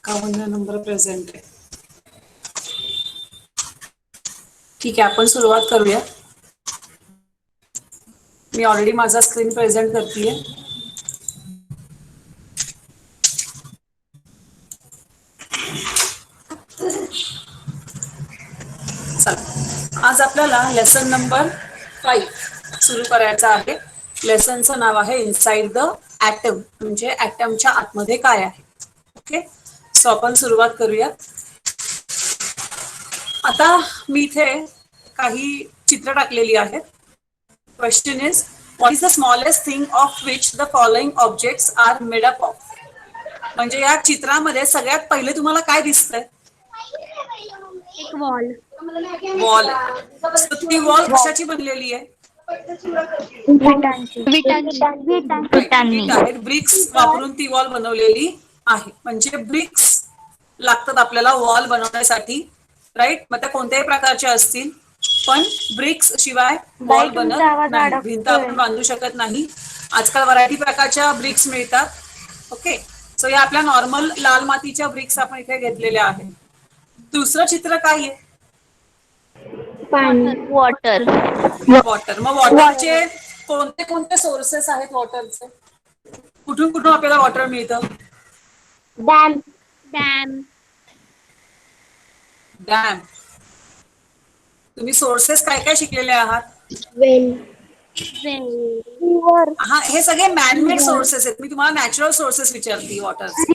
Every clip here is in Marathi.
51 नंबर प्रेझेंट आहे. ठीक आहे, आपण सुरुवात करूया. मी ऑलरेडी माझा स्क्रीन प्रेझेंट करतेय. चला, आज आपल्याला लेसन नंबर 5 सुरू करायचा आहे. लेसनचं नाव आहे इनसाइड द ॲटम, म्हणजे ॲटमच्या आतमध्ये काय आहे. ओके, सो आपण सुरुवात करूया. आता मी इथे काही चित्र टाकलेली आहेत. Question is, what is the smallest thing of which the following objects are made up of. म्हणजे या चित्रामध्ये सगळ्यात पहिले तुम्हाला काय दिसतंय? एक वॉल. वॉल. ती वॉल कशाची बनलेली आहे? विटांनी. आहेत, ब्रिक्स वापरून ती वॉल बनवलेली आहे. म्हणजे ब्रिक्स लागतात आपल्याला वॉल बनवण्यासाठी, राईट. मग त्या कोणत्याही प्रकारचे असतील, पण ब्रिक्स शिवाय वॉल बनत नाही. भिंत आपण बांधू शकत नाही. आजकाल व्हरायटी प्रकारच्या ब्रिक्स मिळतात. ओके, सो या आपल्या नॉर्मल लाल मातीच्या ब्रिक्स आपण इथे घेतलेल्या आहेत. दुसरं चित्र काय आहे? वॉटर. वॉटर. मग वॉटरचे कोणते कोणते सोर्सेस आहेत वॉटरचे? कुठून कुठून आपल्याला वॉटर मिळतं? डॅम. डॅम. तुम्ही सोर्सेस काय काय शिकलेले आहात? हा, हे सगळे मॅनमेड सोर्सेस आहेत. मी तुम्हाला नॅचरल सोर्सेस विचारते वॉटरचे.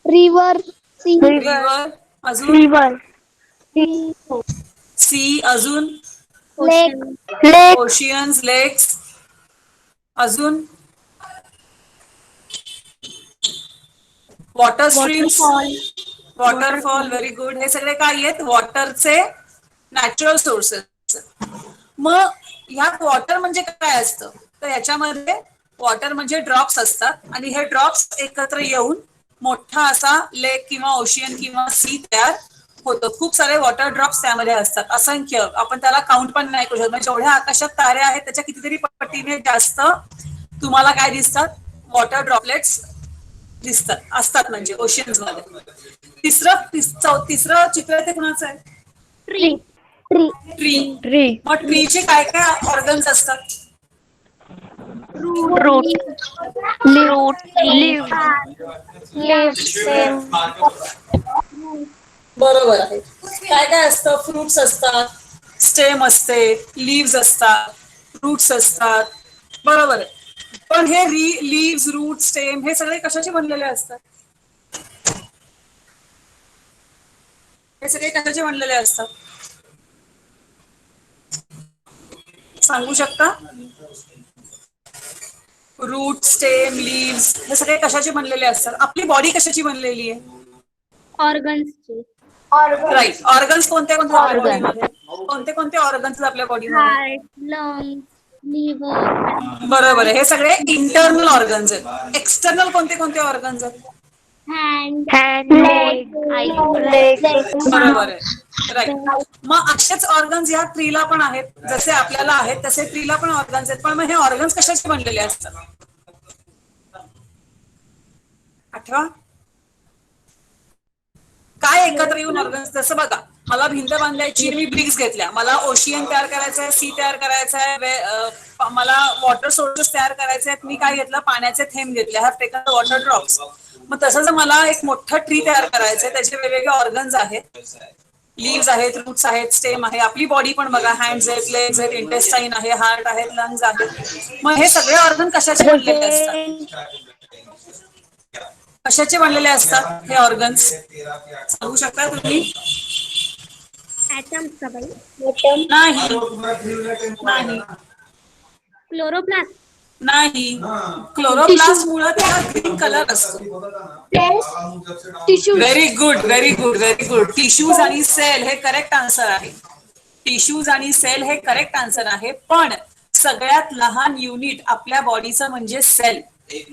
रिव्हर. रिव्हर. अजून सी. अजून ओशियन्स, लेक्स. अजून water streams, waterfall. Very good. हे सगळे काय आहेत? वॉटरचे नॅचरल सोर्सेस. मग ह्यात वॉटर म्हणजे काय असतं? तर याच्यामध्ये वॉटर म्हणजे ड्रॉप्स असतात आणि हे ड्रॉप्स एकत्र येऊन मोठा असा लेक किंवा ओशियन किंवा सी तयार होतं. खूप सारे वॉटर ड्रॉप्स त्यामध्ये असतात, असंख्य. आपण त्याला काउंट पण नाही करू शकत. म्हणजे जेवढ्या आकाशात तारे आहेत त्याच्या कितीतरी पटीने जास्त तुम्हाला काय दिसतात? वॉटर ड्रॉपलेट्स दिसतात, असतात, म्हणजे ओशियन्स मध्ये. तिसरं चित्र ते कुणाचं आहे? ट्री. मग ट्रीचे काय काय ऑर्गन्स असतात? बरोबर आहे. काय काय असतं? फ्रुट्स असतात, स्टेम असते, लीव्स असतात, रूट्स असतात. बरोबर आहे. पण हे लीव्स, रूट, स्टेम हे सगळे कशाचे बनलेले असतात? हे सगळे कशाचे बनलेले असतात? सांगू शकता? रूट, स्टेम, लीव्स हे सगळे कशाचे बनलेले असतात? आपली बॉडी कशाची बनलेली आहे? ऑर्गन्सचे. राईट. ऑर्गन्स कोणते कोणते आपल्या बॉडीमध्ये? कोणते कोणते ऑर्गन्स आपल्या बॉडीमध्ये? Heart, lungs, liver. बरोबर आहे. हे सगळे इंटरनल ऑर्गन्स आहेत. एक्सटर्नल कोणते कोणते ऑर्गन्स आहेत? Hand, leg. बरोबर आहे. राईट. मग असेच ऑर्गन्स या ट्रीला पण आहेत. जसे आपल्याला आहेत तसे ट्रीला पण ऑर्गन्स आहेत. पण मग हे ऑर्गन्स कशाचे बनलेले असतात? आठवा. काय एकत्र येऊन ऑर्गन्स? जसं बघा, मला भिंत बांधायची, मी ब्रिक्स घेतल्या. मला ओशियन तयार करायचं आहे, सी तयार करायचं आहे, मला वॉटर सोर्सेस तयार करायचे आहेत. मी काय घेतलं? पाण्याचे थेंब घेतले. Have taken water drops. मग तसं जर मला एक मोठं ट्री तयार करायचं आहे, त्याचे वेगवेगळे ऑर्गन्स आहेत. लीव्स आहेत, रूट्स आहेत, स्टेम आहे. आपली बॉडी पण बघा, हँड्स आहेत, लेग्स आहेत, इंटेस्टाईन आहे, हार्ट आहेत, लंग्स आहेत. मग हे सगळे ऑर्गन कशाचे बनलेले असतात? कशाचे बनलेले असतात हे ऑर्गन्स? सांगू शकता तुम्ही? ऍटम्स का बाई? नाही. नाही. क्लोरोप्लास्ट. नाही. क्लोरोप्लास्ट मुळे त्याला ग्रीन कलर असतो. Very good, very good, very good. Tissues आणि सेल हे करेक्ट आन्सर आहे. टिश्यूज आणि सेल हे करेक्ट आन्सर आहे. पण सगळ्यात लहान युनिट आपल्या बॉडीचं म्हणजे सेल.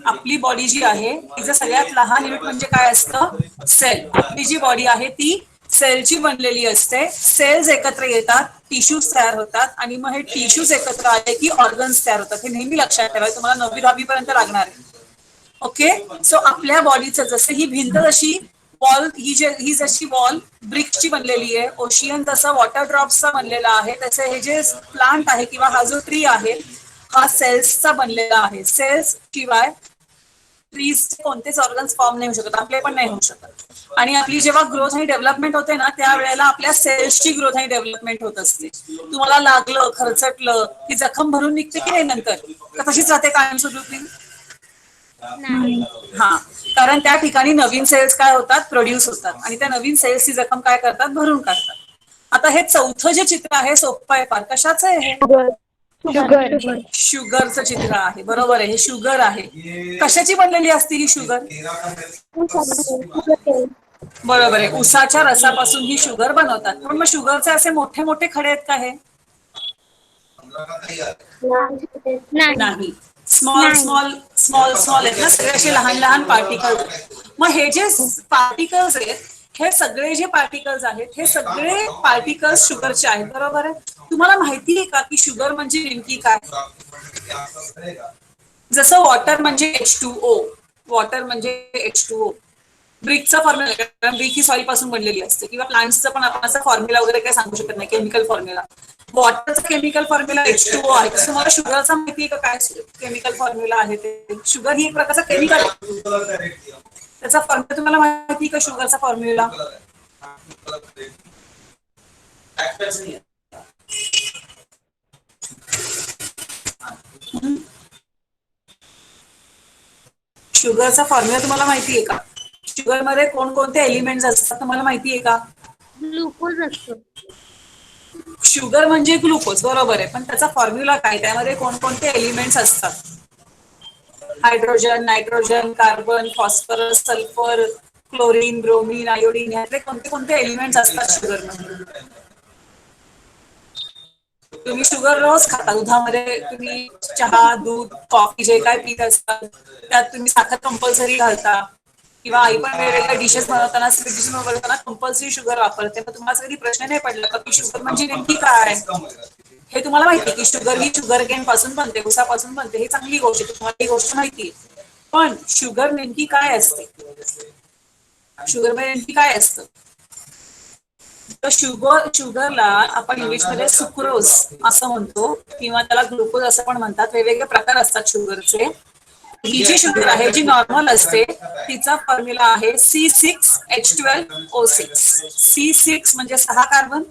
आपली बॉडी जी आहे तिचं सगळ्यात लहान युनिट म्हणजे काय असतं? सेल. आपली जी बॉडी आहे ती सेलची बनलेली असते. सेल्स एकत्र येतात, टिश्यूज तयार होतात आणि मग हे टिश्यूज एकत्र आले की ऑर्गन्स तयार होतात. हे नेहमी लक्षात ठेवायचं, तुम्हाला 9वी 10वी पर्यंत लागणार आहे. ओके, सो आपल्या बॉडीचं जसं ही भिंत जशी वॉल ही जशी वॉल ब्रिक्सची बनलेली आहे, ओशियन जसं वॉटर ड्रॉप्सचा बनलेला आहे, तसे हे जे प्लांट आहे किंवा हा जो ट्री आहे हा सेल्सचा बनलेला आहे. सेल्स शिवाय ट्रीजचे कोणतेच ऑर्गन्स फॉर्म नाही होऊ शकत, आपले पण नाही होऊ शकत. आणि आपली जेव्हा ग्रोथ आणि डेव्हलपमेंट होते ना त्यावेळेला आपल्या सेल्सची ग्रोथ आणि डेव्हलपमेंट होत असते. तुम्हाला लागलं, खरचटलं की जखम भरून निघते की नाही नंतर, तर तशीच राहते कायमस्वरूपी. नाही. हा, कारण त्या ठिकाणी नवीन सेल्स काय होतात, प्रोड्यूस होतात आणि त्या नवीन सेल्सची जखम काय करतात, भरून काढतात. आता हे चौथं जे चित्र आहे सोपं आहे फार. कशाचं आहे हे? शुगर. शुगरचं चित्र आहे. बरोबर आहे, हे शुगर आहे. कशाची बनलेली असते ही शुगर? बरोबर आहे, उसाच्या रसापासून ही शुगर बनवतात. पण मग शुगरचे असे मोठे मोठे खडे आहेत का हे? नाही, स्मॉल स्मॉल स्मॉल स्मॉल आहेत ना, सगळे असे लहान लहान पार्टिकल्स. मग हे जे पार्टिकल्स आहेत, हे सगळे जे पार्टिकल्स आहेत, हे सगळे पार्टिकल्स शुगरचे आहेत. बरोबर आहे. तुम्हाला माहिती आहे का की शुगर म्हणजे नेमकी काय? जसं वॉटर म्हणजे H2O, वॉटर म्हणजे H2O. ब्रिकचा फॉर्म्युला, कारण ब्रिक ही सॉइल पासून बनलेली असते, किंवा प्लांट्सचा पण आपण असा फॉर्म्युला वगैरे काही सांगू शकत नाही, केमिकल फॉर्म्युला. वॉटरचा केमिकल फॉर्म्युला H2O आहे. तसं तुम्हाला शुगरचा माहिती आहे का काय केमिकल फॉर्म्युला आहे ते? शुगर ही एक प्रकारचा केमिकल आहे, त्याचा फॉर्म्युला तुम्हाला माहिती का शुगरचा फॉर्म्युला? शुगरचा फॉर्म्युला तुम्हाला माहिती आहे का? शुगर मध्ये कोणकोणते एलिमेंट्स असतात तुम्हाला माहिती आहे का? ग्लुकोज असतो. शुगर म्हणजे ग्लुकोज, बरोबर आहे. पण त्याचा फॉर्म्युला काय, त्यामध्ये कोणकोणते एलिमेंट्स असतात? Hydrogen, nitrogen, carbon, phosphorus, sulphur, chlorine, bromine, iodine, यातले कोणते कोणते एलिमेंट्स असतात शुगर मध्ये? तुम्ही शुगर रोज खाता, दुधामध्ये तुम्ही चहा, दूध, कॉफी जे काय पित असतात त्यात तुम्ही साखर कंपल्सरी घालता, किंवा आई पण वेगवेगळ्या डिशेस बनवताना, स्वीट डिश बनवताना कंपल्सरी शुगर वापरते. मग तुम्हाला कधी प्रश्न नाही पडला का की शुगर म्हणजे नेमकी काय? हे तुम्हाला माहिती आहे की शुगर ही शुगर केन पासून बनते, उसापासून बनते, ही चांगली गोष्ट आहे, तुम्हाला ही गोष्ट माहिती आहे. पण शुगर नेमकी काय असते? शुगर मध्ये नेमकी काय असतं? तर शुगरला आपण इंग्लिशमध्ये सुक्रोज असं म्हणतो, किंवा त्याला ग्लुकोज असं पण म्हणतात. वेगवेगळे प्रकार असतात शुगरचे. ही जी शुगर आहे जी नॉर्मल असते तिचा फॉर्म्युला आहे C6H12O6. C6 म्हणजे 6 कार्बन,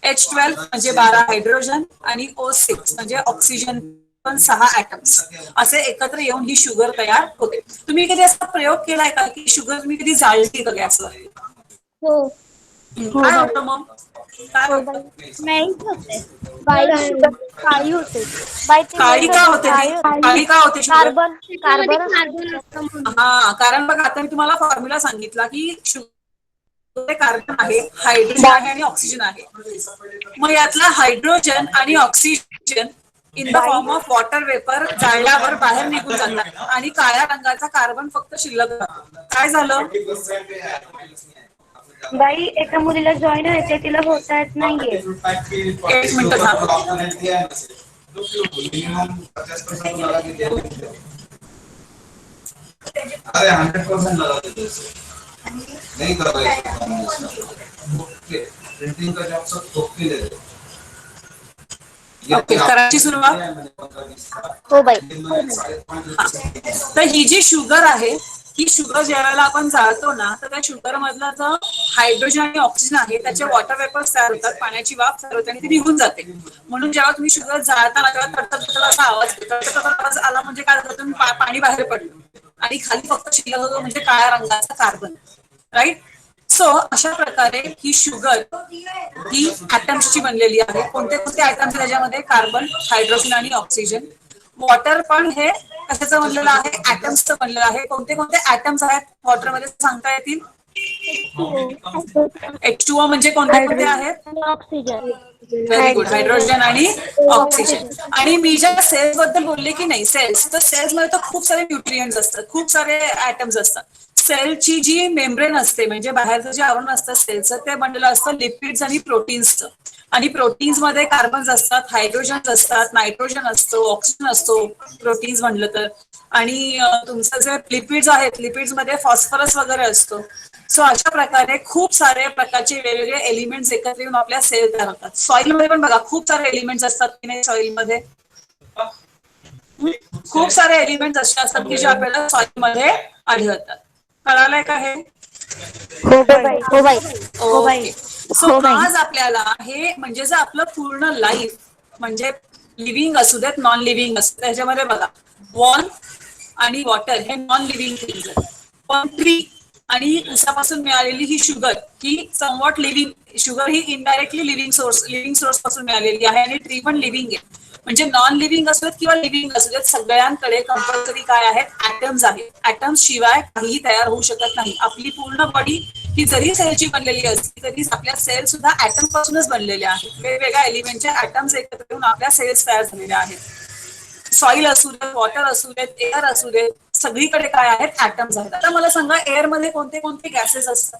H12 म्हणजे 12 हायड्रोजन, आणि O6 म्हणजे ऑक्सिजन पण 6 ऍटम्स, असे एकत्र येऊन ही शुगर तयार होते. तुम्ही कधी असा प्रयोग केलाय का की शुगर तुम्ही कधी जाळली का गॅसवर? हो. काय होतं मग? काय होतं? मेल्ट होते. काळी होते. बाय ते काळी का होते ती? काळी का होते शुगर? कार्बन त्याच्यामध्ये कार्बन कार्बन असतं म्हणून. हा, कारण बघा आता मी तुम्हाला फॉर्म्युला सांगितला की शुगर कार्बन आहे, हायड्रोजन आहे आणि ऑक्सिजन आहे. मग यातला हायड्रोजन आणि oxygen in the form of water vapour जाळल्यावर बाहेर निघून जातात आणि काळ्या रंगाचा कार्बन फक्त शिल्लक राहतो. काय झालं? बाई एका मुलीला जॉईन व्हायचंय, तिला होता येत नाहीये. एक मिनिट थांबा. अरे 100% लगा देते नहीं कर रहे प्रिंटिंग का जॉब सब ठोक के दे दो. ओके, करायची सुरुवात. हो बाई. तर ही जी शुगर आहे ही शुगर ज्यावेळेला आपण जाळतो ना, तर त्या शुगर मधला जो हायड्रोजन आणि ऑक्सिजन आहे त्याचे वॉटर वेपर्स तयार होतात, पाण्याची वाफ तयार होते आणि ती निघून जाते. म्हणून जेव्हा तुम्ही शुगर जाळताना तेव्हा तडतड असा आवाज येतो. तडतड आवाज आला म्हणजे काय होतं, पाणी बाहेर पडलं आणि खाली फक्त शिल्लक होतो म्हणजे काळ्या रंगाचा कार्बन. राईट. सो अशा प्रकारे ही शुगर ही ऍटम्सची बनलेली आहे. कोणते कोणते ऍटम्स त्याच्यामध्ये? कार्बन, हायड्रोजन आणि ऑक्सिजन. वॉटर पण हे कशाचं बनलेलं आहे? ऍटम्सचं बनलेलं आहे. कोणते कोणते ऍटम्स आहेत वॉटरमध्ये सांगता येतील? H2O म्हणजे कोणते कोणते आहेत? ऑक्सिजन. व्हेरी गुड, हायड्रोजन आणि ऑक्सिजन. आणि मी ज्या सेल्स बद्दल बोलले की नाही, सेल्स, तर सेल्स मध्ये तर खूप सारे न्यूट्रिएंट्स असतात, खूप सारे ऍटम्स असतात. सेलची जी मेम्ब्रेन असते म्हणजे बाहेरचं जे आवरण असतं सेलचं, ते बनलेलं असतं लिपिड्स आणि प्रोटीन्सचं. आणि प्रोटीन्स मध्ये कार्बन्स असतात, हायड्रोजन असतात, नायट्रोजन असतो, ऑक्सिजन असतो प्रोटीन्स म्हणलं तर. आणि तुमचं जे लिपिड्स आहेत, लिपिड्स मध्ये फॉस्फरस वगैरे असतो. सो अशा प्रकारे खूप सारे प्रकारचे वेगवेगळे एलिमेंट्स एकत्र येऊन आपल्या सेल तयार होतात. सॉइल मध्ये पण बघा खूप सारे एलिमेंट्स असतात की नाही सॉइल मध्ये. खूप सारे एलिमेंट्स असे असतात की जे आपल्याला सॉइल मध्ये आढळतात. कळालंय का हे? हो बाई. हो बाई. हो बाई. ओके. सो आज आपल्याला हे म्हणजे जर आपलं पूर्ण लाईफ म्हणजे लिव्हिंग असू देत नॉन लिव्हिंग असू देत त्याच्यामध्ये बघा वॉल आणि वॉटर हे नॉन लिव्हिंग थिंग्स आहेत. पण ट्री आणि ऊसापासून मिळालेली ही शुगर ही समवॉट लिव्हिंग शुगर ही इनडायरेक्टली लिव्हिंग सोर्स पासून मिळालेली आहे आणि ट्री पण लिव्हिंग आहे. म्हणजे नॉन लिव्हिंग असू देत किंवा लिव्हिंग असू देत सगळ्यांकडे कंपल्सरी काय आहेत ऍटम्स आहेत. ऍटम्स शिवाय काहीही तयार होऊ शकत नाही. आपली पूर्ण बॉडी ही जरी सेलची बनलेली असली तरी आपल्या सेल सुद्धा ऍटम पासूनच बनलेल्या आहेत. वेगवेगळ्या एलिमेंटचे ऍटम्स एकत्र येऊन आपल्या सेल्स तयार झालेल्या आहेत. सॉइल असू देत वॉटर असू देत एअर असू देत सगळीकडे काय आहेत ऍटम्स आहेत. आता मला सांगा एअर मध्ये कोणते कोणते गॅसेस असतात?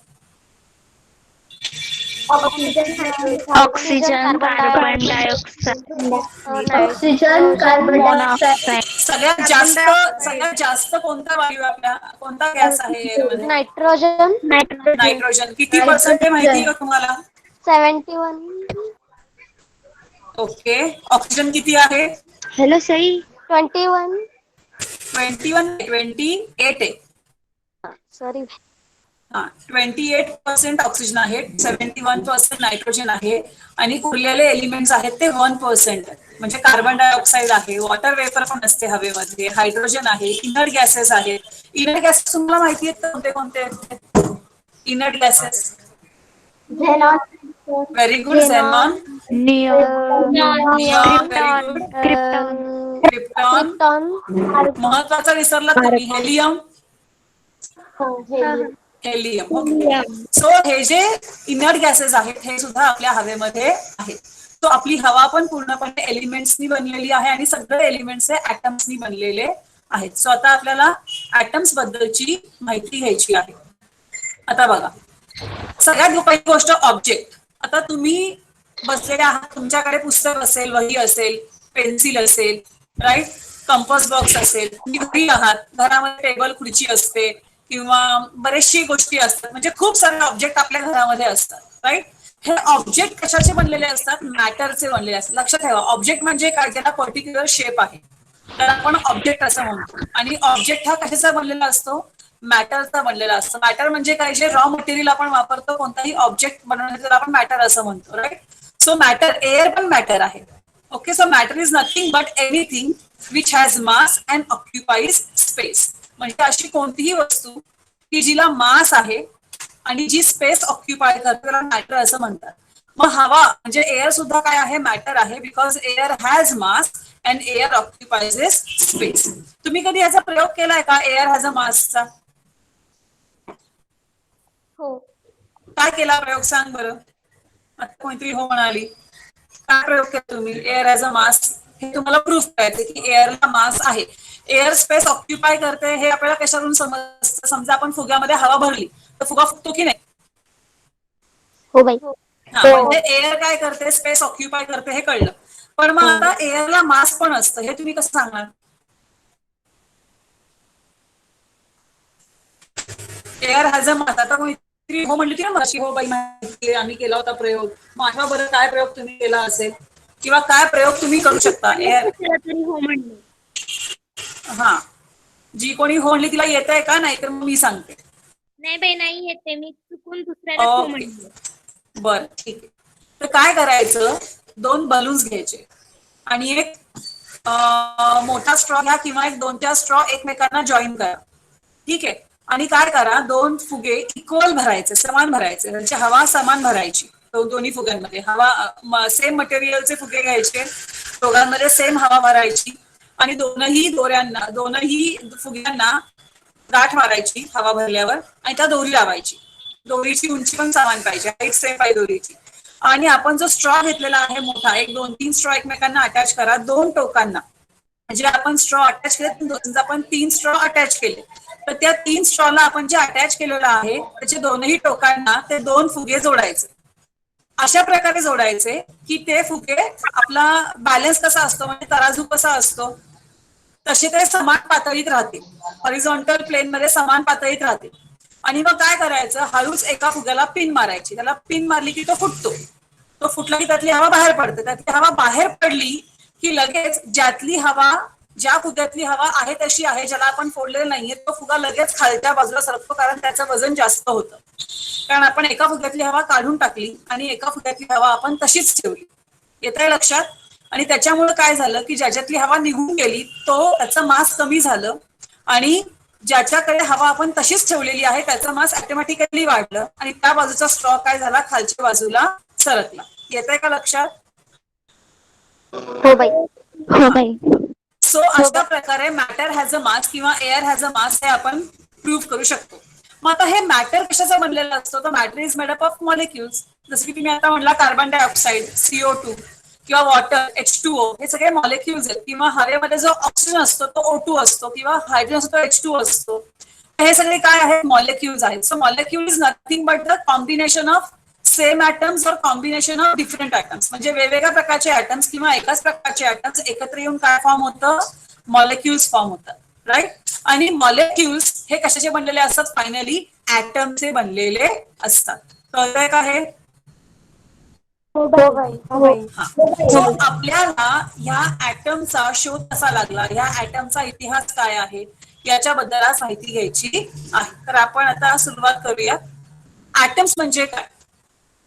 Oxygen, carbon dioxide, oxygen, carbon dioxide, सगळ्यात जास्त कोणता वायू आहे आपल्या कोणता गॅस आहे एअर मध्ये? Nitrogen, nitrogen. किती पर्सेंट आहे माहिती आहे का तुम्हाला? 71, ओके. ऑक्सिजन किती आहे? हॅलो सई. 21, 28 आहे. सॉरी 28% ऑक्सिजन आहे, 71% नायट्रोजन आहे आणि उरलेले एलिमेंट्स आहेत ते 1% म्हणजे कार्बन डायऑक्साइड आहे, वॉटर वेपर पण असते हवेमध्ये, हायड्रोजन आहे, इनर्ट गॅसेस आहेत. इनर्ट गॅसेस तुम्हाला माहिती आहेत कोणते कोणते आहेत? Inert gases xenon, very good. Xenon, neon, neon very good, krypton, krypton, महत्वाचा विसरला तुम्ही हेलियम. हेलियम. ओके. सो हे जे इनर्ट गॅसेस आहेत हे सुद्धा आपल्या हवेमध्ये आहेत. तो आपली हवा पण पूर्णपणे एलिमेंट्सनी बनलेली आहे आणि सगळे एलिमेंट्स हे ऍटम्सनी बनलेले आहेत. सो आता आपल्याला ऍटम्स बद्दलची माहिती घ्यायची आहे. आता बघा सगळ्यात पहिली गोष्ट ऑब्जेक्ट. आता तुम्ही बसलेले आहात तुमच्याकडे पुस्तक असेल वही असेल पेन्सिल असेल राईट कंपास बॉक्स असेल तुम्ही घरी आहात घरामध्ये टेबल खुर्ची असते किंवा बरेचशी गोष्टी असतात म्हणजे खूप सारे ऑब्जेक्ट आपल्या घरामध्ये असतात राईट. हे ऑब्जेक्ट कशाचे बनलेले असतात? मॅटरचे बनलेले असतात. लक्षात ठेवा ऑब्जेक्ट म्हणजे काय त्याला पर्टिक्युलर शेप आहे तर आपण ऑब्जेक्ट असं म्हणतो आणि ऑब्जेक्ट हा कशाचा बनलेला असतो? मॅटरचा बनलेला असतो. मॅटर म्हणजे काय जे रॉ मटेरियल आपण वापरतो कोणताही ऑब्जेक्ट बनवण्यासाठी त्याला आपण मॅटर असं म्हणतो राईट. सो मॅटर एअर पण मॅटर आहे. Okay. So matter is nothing but anything which has mass and occupies space. म्हणजे अशी कोणतीही वस्तू की जिला मास आहे आणि जी स्पेस ऑक्युपाय करते त्याला मॅटर असं म्हणतात. मग हवा म्हणजे एअर सुद्धा काय आहे? मॅटर आहे because air has mass and air occupies space. तुम्ही कधी याचा प्रयोग केलाय का एअर हॅज अ मासचा? हो. काय केला प्रयोग सांग बरं. आता कोणतरी हो म्हणाली. काय प्रयोग केला तुम्ही? एअर हॅज अ मास हे तुम्हाला प्रूफ करायचे की एअरला मास आहे. एअर स्पेस ऑक्युपाय करते हे आपल्याला कशावरून समजतं? समजा आपण फुग्यामध्ये हवा भरली तर फुगा फुगतो की नाही? हो बाई. हा म्हणजे एअर काय करते? स्पेस ऑक्युपाय करते हे कळलं. पण मग आता एअरला मास पण असतं हे तुम्ही कसं सांगणार? एअर हॅज अ मास. आता कोणी हो म्हणली होती ना मगाशी हो बाई माहिती आम्ही केला होता प्रयोग. मग आठवा बरं काय प्रयोग तुम्ही केला असेल किंवा काय प्रयोग तुम्ही करू शकता एअर. तरी हो म्हणलं. हा जी कोणी हो म्हणली तिला येत आहे का? नाही तर मी सांगते. नाही बाई नाही येते मी चुकून दुसऱ्याला हो ओके म्हणलं. बर ठीक आहे. तर काय करायचं 2 बलून्स घ्यायचे आणि एक मोठा स्ट्रॉ घ्या किंवा एक 2-4 स्ट्रॉ एकमेकांना जॉईन करा. ठीक आहे. आणि काय करा 2 फुगे इक्वल भरायचे समान भरायचे म्हणजे हवा समान भरायची. दोन्ही फुग्यांमध्ये हवा सेम मटेरियलचे फुगे घ्यायचे दोघांमध्ये सेम हवा भरायची आणि दोनही फुग्यांना गाठ मारायची हवा भरल्यावर आणि त्या दोरी लावायची. दोरीची उंची पण समान पाहिजे हाईट सेम पाहिजे दोरीची. आणि आपण जो स्ट्रॉ घेतलेला आहे मोठा 1-2-3 स्ट्रॉ एकमेकांना अटॅच करा 2 टोकांना. म्हणजे आपण स्ट्रॉ अटॅच केले आपण 3 स्ट्रॉ अटॅच केले तर त्या 3 स्ट्रॉला आपण जे अटॅच केलेलं आहे त्याच्या दोनही टोकांना ते 2 फुगे जोडायचे. अशा प्रकारे जोडायचे की ते फुगे आपला बॅलन्स कसा असतो म्हणजे तराजू कसा असतो तसे ते समान पातळीत राहतील. हॉरिझॉन्टल प्लेन मध्ये समान पातळीत राहतील. आणि मग काय करायचं, हळूच एका फुग्याला पिन मारायची, त्याला पिन मारली की तो फुटतो, तो फुटला की त्यातली हवा बाहेर पडते, त्यातली हवा बाहेर पडली की लगेच ज्या फुग्यातली हवा आहे तशी आहे, ज्याला आपण फोडलेलं नाहीये, तो फुगा लगेच खालच्या बाजूला सरकतो, कारण त्याचं वजन जास्त होतं, कारण आपण एका फुग्यातली हवा काढून टाकली आणि एका फुग्यातली हवा आपण तशीच ठेवली. येत आहे लक्षात? आणि त्याच्यामुळे काय झालं की ज्याच्यातली हवा निघून गेली त्याचं मास कमी झालं, आणि ज्याच्याकडे हवा आपण तशीच ठेवलेली आहे त्याचं मास ऑटोमॅटिकली वाढलं, आणि त्या बाजूचा स्ट्रॉ काय झाला, खालच्या बाजूला सरकला. येत आहे का लक्षात? हो बाई. हो बाई. सो अशा प्रकारे मॅटर हॅज अ मास किंवा एअर हॅज अ मास हे आपण प्रूव्ह करू शकतो. मग आता हे मॅटर कशाचं बनलेलं असतं, तर matter is made up of molecules. जसं की तुम्ही आता म्हणला कार्बन डायऑक्साईड CO2 किंवा वॉटर H2O, हे सगळे मॉलिक्युल्स आहेत. किंवा हवेमध्ये जो ऑक्सिजन असतो तो O2 असतो, किंवा हायड्रोजन असतो तो H2O असतो. हे सगळे काय आहेत, मॉलिक्युल्स आहेत. So molecule is nothing but the combination of same atoms और कॉम्बिनेशन ऑफ डिफरंट ॲटम्स. म्हणजे वेगवेगळ्या प्रकारचे ॲटम्स किंवा एकाच प्रकारचे ॲटम्स एकत्र येऊन काय फॉर्म होतं, मॉलिक्युल्स फॉर्म होतात. राईट? आणि मॉलिक्युल्स हे कशाचे बनलेले असतात, फायनली ॲटमचे बनलेले असतात. कळतंय का हे? हो बाई. हो बाई. सो आपल्याला ह्या ॲटमचा शोध कसा लागला, ह्या ॲटमचा इतिहास काय आहे, याच्याबद्दल आज माहिती घ्यायची आहे. तर आपण आता सुरुवात करूया. ॲटम्स म्हणजे काय?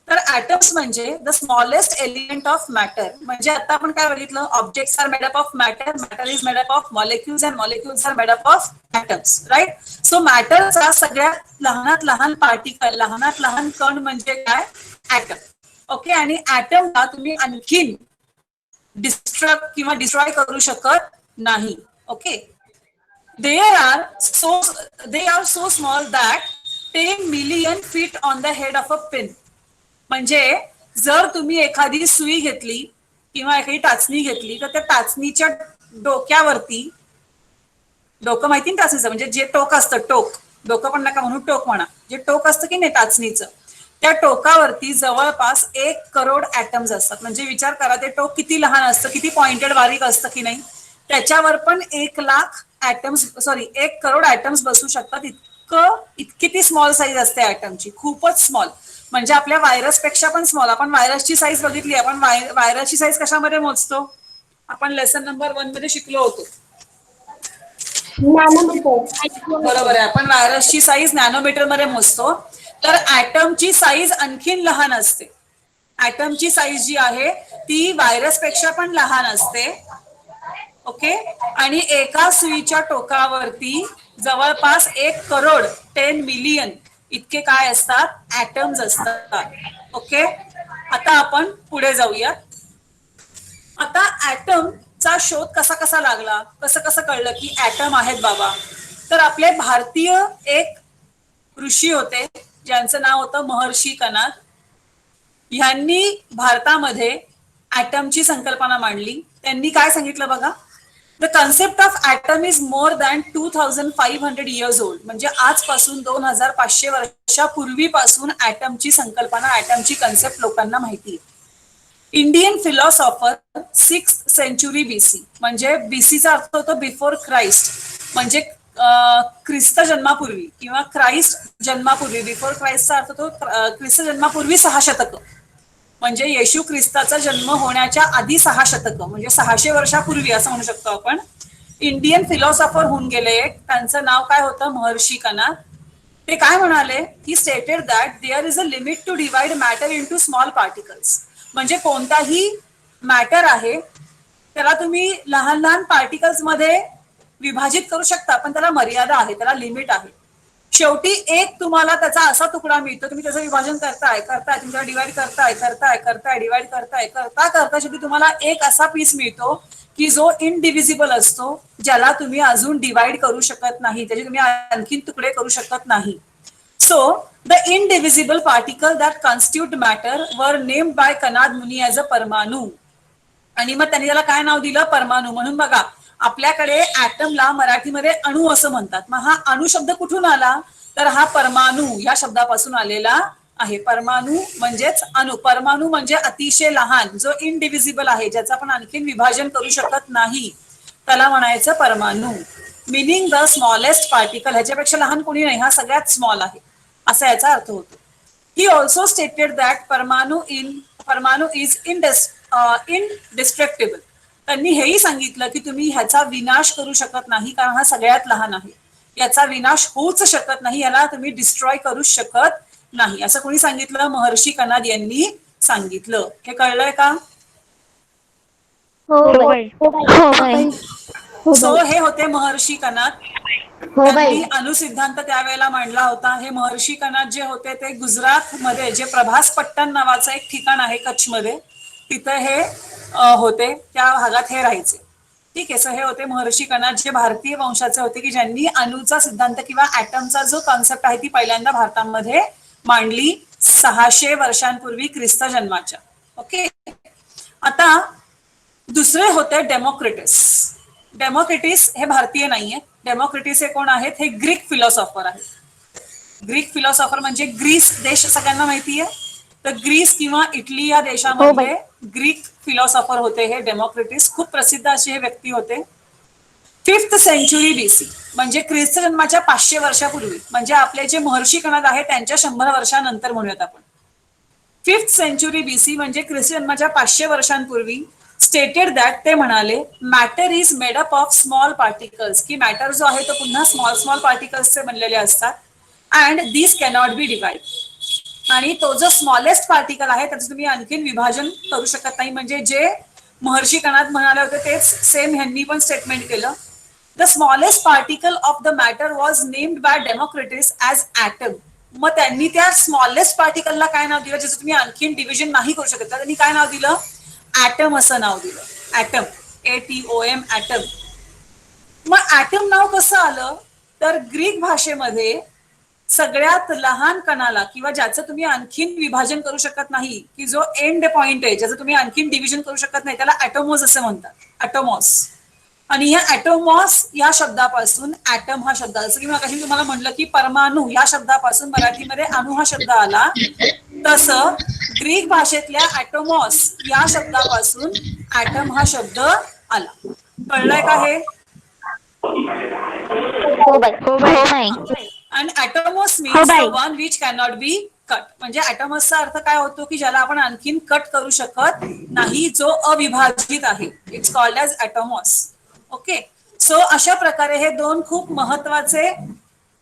तर ॲटम्स म्हणजे the smallest element of matter. म्हणजे आता आपण काय बघितलं, objects are made up of matter, matter is made up of molecules, and molecules are made up of atoms. Right? So मॅटरचा सगळ्यात लहानात लहान पार्टिकल, लहानात लहान कण म्हणजे काय, ॲटम. ओके. आणि ॲटमला तुम्ही आणखीन डिस्ट्रक्ट किंवा डिस्ट्रॉय करू शकत नाही. Okay. They are so small that 10 million feet on the head of a pin. म्हणजे जर तुम्ही एखादी सुई घेतली किंवा एखादी टाचणी घेतली, तर त्या टाचणीच्या डोक्यावरती, डोकं माहिती ना टाचणीचं, म्हणजे जे टोक असतं, टोक, डोकं पण नका म्हणून, टोक म्हणा, जे टोक असतं की नाही टाचणीचं, त्या टोकावरती जवळपास 1 करोड ॲटम्स असतात. म्हणजे विचार करा ते टोक किती लहान असतं, किती पॉइंटेड बारीक असतं की नाही. त्याच्यावर पण 1 करोड ॲटम्स बसू शकतात. इतकी ती स्मॉल साईज असते ॲटमची, खूपच स्मॉल. म्हणजे आपल्या व्हायरसपेक्षा पण स्मॉल. आपण व्हायरसची साईज बघितली, आपण व्हायरसची साईज कशामध्ये मोजतो, आपण लेसन नंबर 1 मध्ये शिकलो होतो. बरोबर आहे, आपण व्हायरसची साईज नॅनोमीटर मध्ये मोजतो. तर ॲटमची साईज आणखीन लहान असते. ॲटमची साईज जी आहे ती व्हायरसपेक्षा पण लहान असते. ओके. आणि एका सुईच्या टोकावरती जवळपास 1 करोड 10 मिलियन इतके काय असतात, ॲटम्स असतात. ओके. आता आपण पुढे जाऊया. आता ॲटमचा शोध कसा कसा लागला, कसं कसं कळलं की ॲटम आहेत बाबा. तर आपले भारतीय एक ऋषी होते ज्यांचं नाव होतं महर्षी कणाद. ह्यांनी भारतामध्ये ॲटमची संकल्पना मांडली. त्यांनी काय सांगितलं बघा, the concept of atom is more than 2500 years old. म्हणजे आजपासून 2500 वर्षापूर्वीपासून ॲटमची संकल्पना, ॲटमची कन्सेप्ट लोकांना माहिती आहे. Indian philosopher 6th century BC, म्हणजे BCचा अर्थ होतो बिफोर क्राइस्ट, म्हणजे ख्रिस्त जन्मापूर्वी किंवा क्राइस्ट जन्मापूर्वी. बिफोर क्राइस्टचा अर्थ होतो ख्रिस्त जन्मापूर्वी 6 शतकं, म्हणजे येशू ख्रिस्ताचा जन्म होण्याच्या आधी 6 शतकं, म्हणजे 600 वर्षापूर्वी असं म्हणू शकतो आपण. इंडियन फिलॉसॉफर होऊन गेले, त्यांचं नाव काय होतं, महर्षी कणाद. ते काय म्हणाले, he stated that there is a limit to divide matter into small particles. म्हणजे कोणताही मॅटर आहे त्याला तुम्ही लहान लहान पार्टिकल्स मध्ये विभाजित करू शकता, पण त्याला मर्यादा आहे, त्याला लिमिट आहे. शेवटी एक तुम्हाला त्याचा असा तुकडा मिळतो, तुम्ही त्याचं विभाजन करताय तुम्हाला डिवाइड करताय डिवाइड करता शेवटी तुम्हाला एक असा पीस मिळतो की जो इनडिव्हिजिबल असतो, ज्याला तुम्ही अजून डिवाइड करू शकत नाही, त्याचे तुम्ही आणखीन तुकडे करू शकत नाही. So, the indivisible particle that constitute matter were named by Kanad Muni as a परमाणु. आणि मग त्यांनी त्याला काय नाव दिलं, परमाणु. म्हणून बघा, आपल्याकडे ॲटमला मराठीमध्ये अणु असं म्हणतात. मग हा अणु शब्द कुठून आला, तर हा परमाणु या शब्दापासून आलेला आहे. परमाणु म्हणजेच अणु. परमाणु म्हणजे अतिशय लहान, जो इनडिव्हिजिबल आहे, ज्याचं आपण आणखीन विभाजन करू शकत नाही, त्याला म्हणायचं परमाणु. Meaning the smallest particle. ह्याच्यापेक्षा लहान कोणी नाही, हा सगळ्यात स्मॉल आहे. असा याचा अर्थ होतो. ही ऑल्सो स्टेटेड दॅट परमाणू इज इनडिस्ट्रक्टेबल. त्यांनी हेही सांगितलं की तुम्ही ह्याचा विनाश करू शकत नाही, कारण हा सगळ्यात लहान आहे. याचा विनाश होऊच शकत नाही, याला तुम्ही डिस्ट्रॉय करू शकत नाही, असं कोणी सांगितलं? महर्षी कणाद यांनी सांगितलं. हे कळलंय का? हो हो बाई. बाई. हो बाई. हो सो बाई. हे होते महर्षी कणाद. हो बाई. त्यांनी अणुसिद्धांत त्यावेळेला मांडला होता. हे महर्षी कणाद जे होते ते गुजरात मध्ये जे प्रभास पट्टण नावाचं एक ठिकाण आहे कच्छमध्ये, तिथे हे होते, त्या भागात हे राहायचे. ठीक आहे. सो हे होते महर्षी कणाद, जे भारतीय वंशाचे होते की ज्यांनी अणुचा सिद्धांत किंवा ॲटमचा जो कॉन्सेप्ट आहे ती पहिल्यांदा भारतामध्ये मांडली 600 वर्षांपूर्वी ख्रिस्त जन्माच्या. ओके. आता दुसरे होते डेमोक्रिटस. डेमोक्रिटिस हे भारतीय नाहीये. डेमोक्रिटिस हे कोण आहेत? हे ग्रीक फिलॉसॉफर आहेत. ग्रीक फिलॉसॉफर म्हणजे ग्रीस देश सगळ्यांना माहितीये. तर ग्रीस किंवा इटली या देशामधले ग्रीक फिलॉसॉफर होते हे डेमोक्रिटिस. खूप प्रसिद्ध असे हे व्यक्ती होते. 5th सेंचुरी BC म्हणजे ख्रिस्त जन्माच्या 500 वर्षापूर्वी, म्हणजे आपले जे महर्षी कणाद आहे त्यांच्या 100 वर्षानंतर म्हणूयात आपण. 5th सेंचुरी BC म्हणजे ख्रिस्त जन्माच्या 500 वर्षांपूर्वी स्टेटेड दॅट, ते म्हणाले, matter is made up of small particles, की मॅटर जो आहे तो पुन्हा स्मॉल स्मॉल पार्टिकल्सचे बनलेले असतात. And this cannot be divide. आणि तो जो स्मॉलेस्ट पार्टिकल आहे त्याचं तुम्ही आणखीन विभाजन करू शकत नाही. म्हणजे जे महर्षी कणाद म्हणाले होते तेच सेम ह्यांनी पण स्टेटमेंट केलं. The smallest particle of the matter was named by Democritus as atom. मग त्यांनी त्या स्मॉलेस्ट पार्टिकलला काय नाव दिलं, ज्याचं तुम्ही आणखीन डिव्हिजन नाही करू शकत, त्यांनी काय नाव दिलं? ॲटम असं नाव दिलं. Atom, ATOM, atom. मग ॲटम नाव कसं आलं? तर ग्रीक भाषेमध्ये सगळ्यात लहान कणाला किंवा ज्याचं तुम्ही आणखीन विभाजन करू शकत नाही, की जो एंड पॉइंट आहे, ज्याचं तुम्ही आणखीन डिव्हिजन करू शकत नाही, त्याला ॲटोमॉस असं म्हणतात. ॲटोमॉस. आणि ह्या ॲटोमॉस या शब्दापासून ॲटम हा शब्द, जसं की मी तुम्हाला म्हटलं की परमाणू या शब्दापासून मराठीमध्ये अणु हा शब्द आला, तसं ग्रीक भाषेतल्या ॲटोमॉस या शब्दापासून ॲटम हा शब्द आला. कळलंय का हे? हो बाई. हो बाई. And atomos means the one which cannot be cut. म्हणजे ॲटोमॉसचा अर्थ काय होतो? की ज्याला आपण आणखीन कट करू शकत नाही, जो अविभाजित आहे. It's called as atomos. Okay. So अशा प्रकारे हे दोन खूप महत्वाचे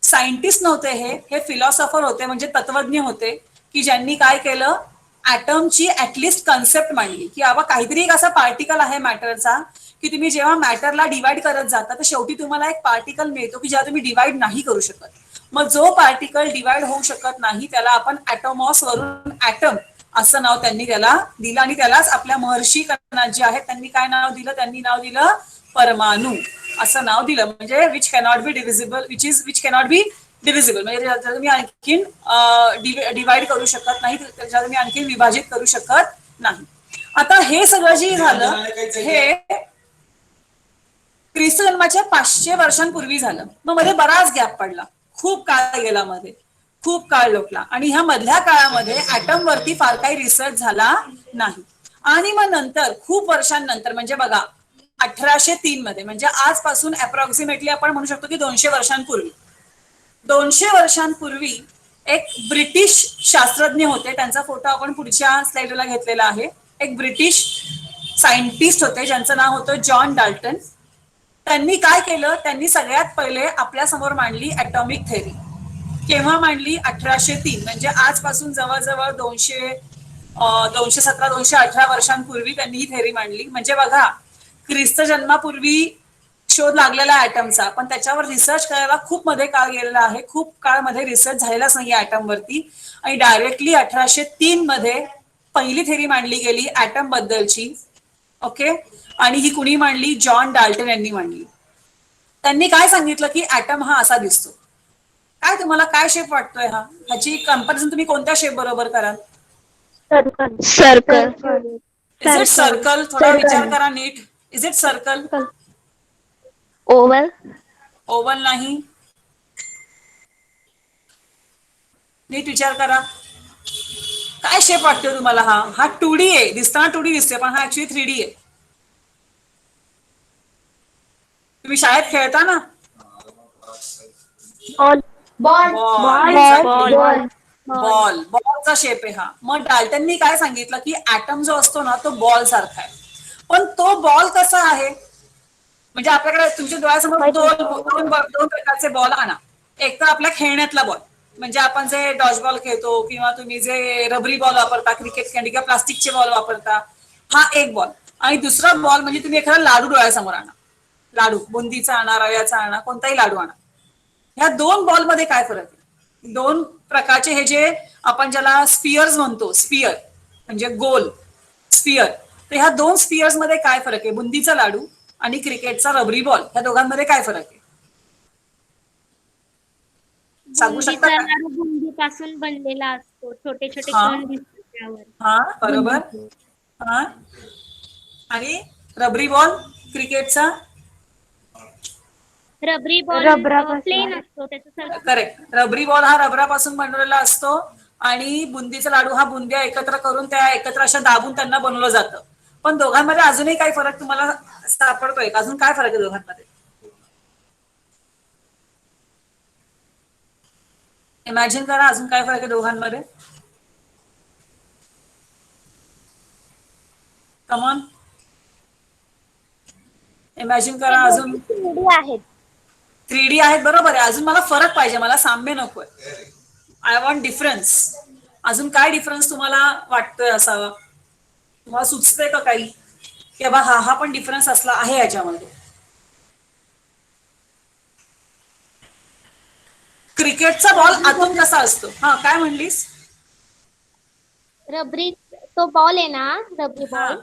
सायंटिस्ट नव्हते, हे फिलॉसॉफर होते, म्हणजे तत्वज्ञ होते, की ज्यांनी काय केलं? ॲटमची ऍटलिस्ट कन्सेप्ट मांडली, की बाबा काहीतरी एक असा पार्टिकल आहे मॅटरचा, की तुम्ही जेव्हा मॅटरला डिवाइड करत जाता तर शेवटी तुम्हाला एक पार्टिकल मिळतो की ज्याला तुम्ही डिवाइड नाही करू शकत. मग जो पार्टिकल डिवाइड होऊ शकत नाही त्याला आपण ॲटोमॉस वरून ॲटम असं नाव त्यांनी त्याला दिलं. आणि त्यालाच आपल्या महर्षी कणाद जे आहेत त्यांनी काय नाव दिलं? त्यांनी नाव दिलं परमाणू असं नाव दिलं. म्हणजे which cannot B divisible, which cannot B divisible, म्हणजे त्याला तुम्ही आणखीन डिवाइड करू शकत नाही, त्याच्याला तुम्ही आणखीन विभाजित करू शकत नाही. आता हे सगळं जे झालं हे ख्रिस्त जन्माच्या 500 वर्षांपूर्वी झालं. मग मध्ये बराच गॅप पडला, खूप काळ गेला, मध्ये खूप काळ लोटला. आणि ह्या मधल्या काळामध्ये ॲटम वरती फार काही रिसर्च झाला नाही. आणि मग नंतर खूप वर्षांनंतर, म्हणजे बघा 1803 मध्ये, म्हणजे आजपासून अप्रॉक्सिमेटली आपण म्हणू शकतो की 200 वर्षांपूर्वी, 200 वर्षांपूर्वी एक ब्रिटिश शास्त्रज्ञ होते, त्यांचा फोटो आपण पुढच्या स्लाइडला घेतलेला आहे. एक ब्रिटिश सायंटिस्ट होते ज्यांचं नाव होतं जॉन डाल्टन. त्यांनी काय केलं? त्यांनी सगळ्यात पहिले आपल्या समोर मांडली ॲटॉमिक थेअरी. केव्हा मांडली? 1803, म्हणजे आजपासून जवळजवळ 217 218 वर्षांपूर्वी त्यांनी ही थेअरी मांडली. म्हणजे बघा, ख्रिस्त जन्मापूर्वी शोध लागलेला ॲटमचा, पण त्याच्यावर रिसर्च करायला खूप मध्ये काळ गेलेला आहे, खूप काळ मध्ये रिसर्च झालेलाच नाही ॲटम वरती. आणि डायरेक्टली 1803 मध्ये पहिली थेअरी मांडली गेली ॲटम बद्दलची. ओके. आणि ही कुणी मांडली? जॉन डाल्टन यांनी मांडली. त्यांनी काय सांगितलं की ॲटम हा असा दिसतो. काय तुम्हाला काय शेप वाटतोय? ह्याची कंपॅरिझन तुम्ही कोणत्या शेप बरोबर कराल? सर्कल. Is it circle? थोडा विचार करा नीट. Is it circle? Oval. Oval नाही. नीट विचार करा. काय शेप वाटतोय तुम्हाला? हा 2D आहे, दिसताना 2D दिसतोय, पण हा ऍक्च्युली 3D आहे. तुम्ही शाळेत खेळता ना, बॉल बॉल बॉलचा शेप आहे हा. मग डाल्टननी काय सांगितलं की ऍटम जो असतो ना तो बॉल सारखा आहे. पण तो बॉल कसा आहे, म्हणजे आपल्याकडे तुमच्या डोळ्यासमोर दोन प्रकारचे बॉल आणा. एक तर आपल्या खेळण्यातला बॉल, म्हणजे आपण जे डॉज बॉल खेळतो किंवा तुम्ही जे रबरी बॉल वापरता, क्रिकेट खेळणी किंवा प्लास्टिकचे बॉल वापरता, हा एक बॉल. आणि दुसरा बॉल म्हणजे तुम्ही एखादा लाडू डोळ्यासमोर आणा. लाडू बुंदीचा आणा, रव्याचा आणा, कोणताही लाडू आणा. ह्या दोन बॉलमध्ये काय फरक आहे? दोन प्रकारचे हे जे आपण ज्याला स्पियर्स म्हणतो, स्पियर म्हणजे गोल स्पियर, तर ह्या दोन स्पियर्स मध्ये काय फरक आहे? बुंदीचा लाडू आणि क्रिकेटचा रबरी बॉल, ह्या दोघांमध्ये काय फरक आहे? सांगू शकता बुंदीचा का? लाडू बुंदीपासून बनलेला असतो, छोटे छोटे हा. कण दिसतात त्यावर. हा बरोबर. हा आणि रबरी बॉल क्रिकेटचा रबरी बॉल प्लेन असतो, त्याचं करेक्ट. रबरी बॉल हा रबरापासून बनवलेला असतो आणि बुंदीचा लाडू हा बुंद्या एकत्र करून त्या एकत्र अशा दाबून त्यांना बनवलं जातं. पण दोघांमध्ये अजूनही काही फरक तुम्हाला सापडतोय? अजून काय फरक आहे दोघांमध्ये? इमॅजिन करा, अजून काय फरक आहे दोघांमध्ये? कमॉन इमॅजिन करा. अजून 3D आहेत. 3D आहेत, बरोबर आहे. अजून मला फरक पाहिजे, मला साम्य नकोय. I want difference. अजून काय डिफरन्स तुम्हाला वाटतोय असावा? तुम्हाला सुचतंय का काही की बा हा पण डिफरन्स असला आहे याच्यामध्ये? क्रिकेटचा बॉल आतून कसा असतो? हा काय म्हणलीस? रबरी तो बॉल आहे ना, रबरी हा बॉल,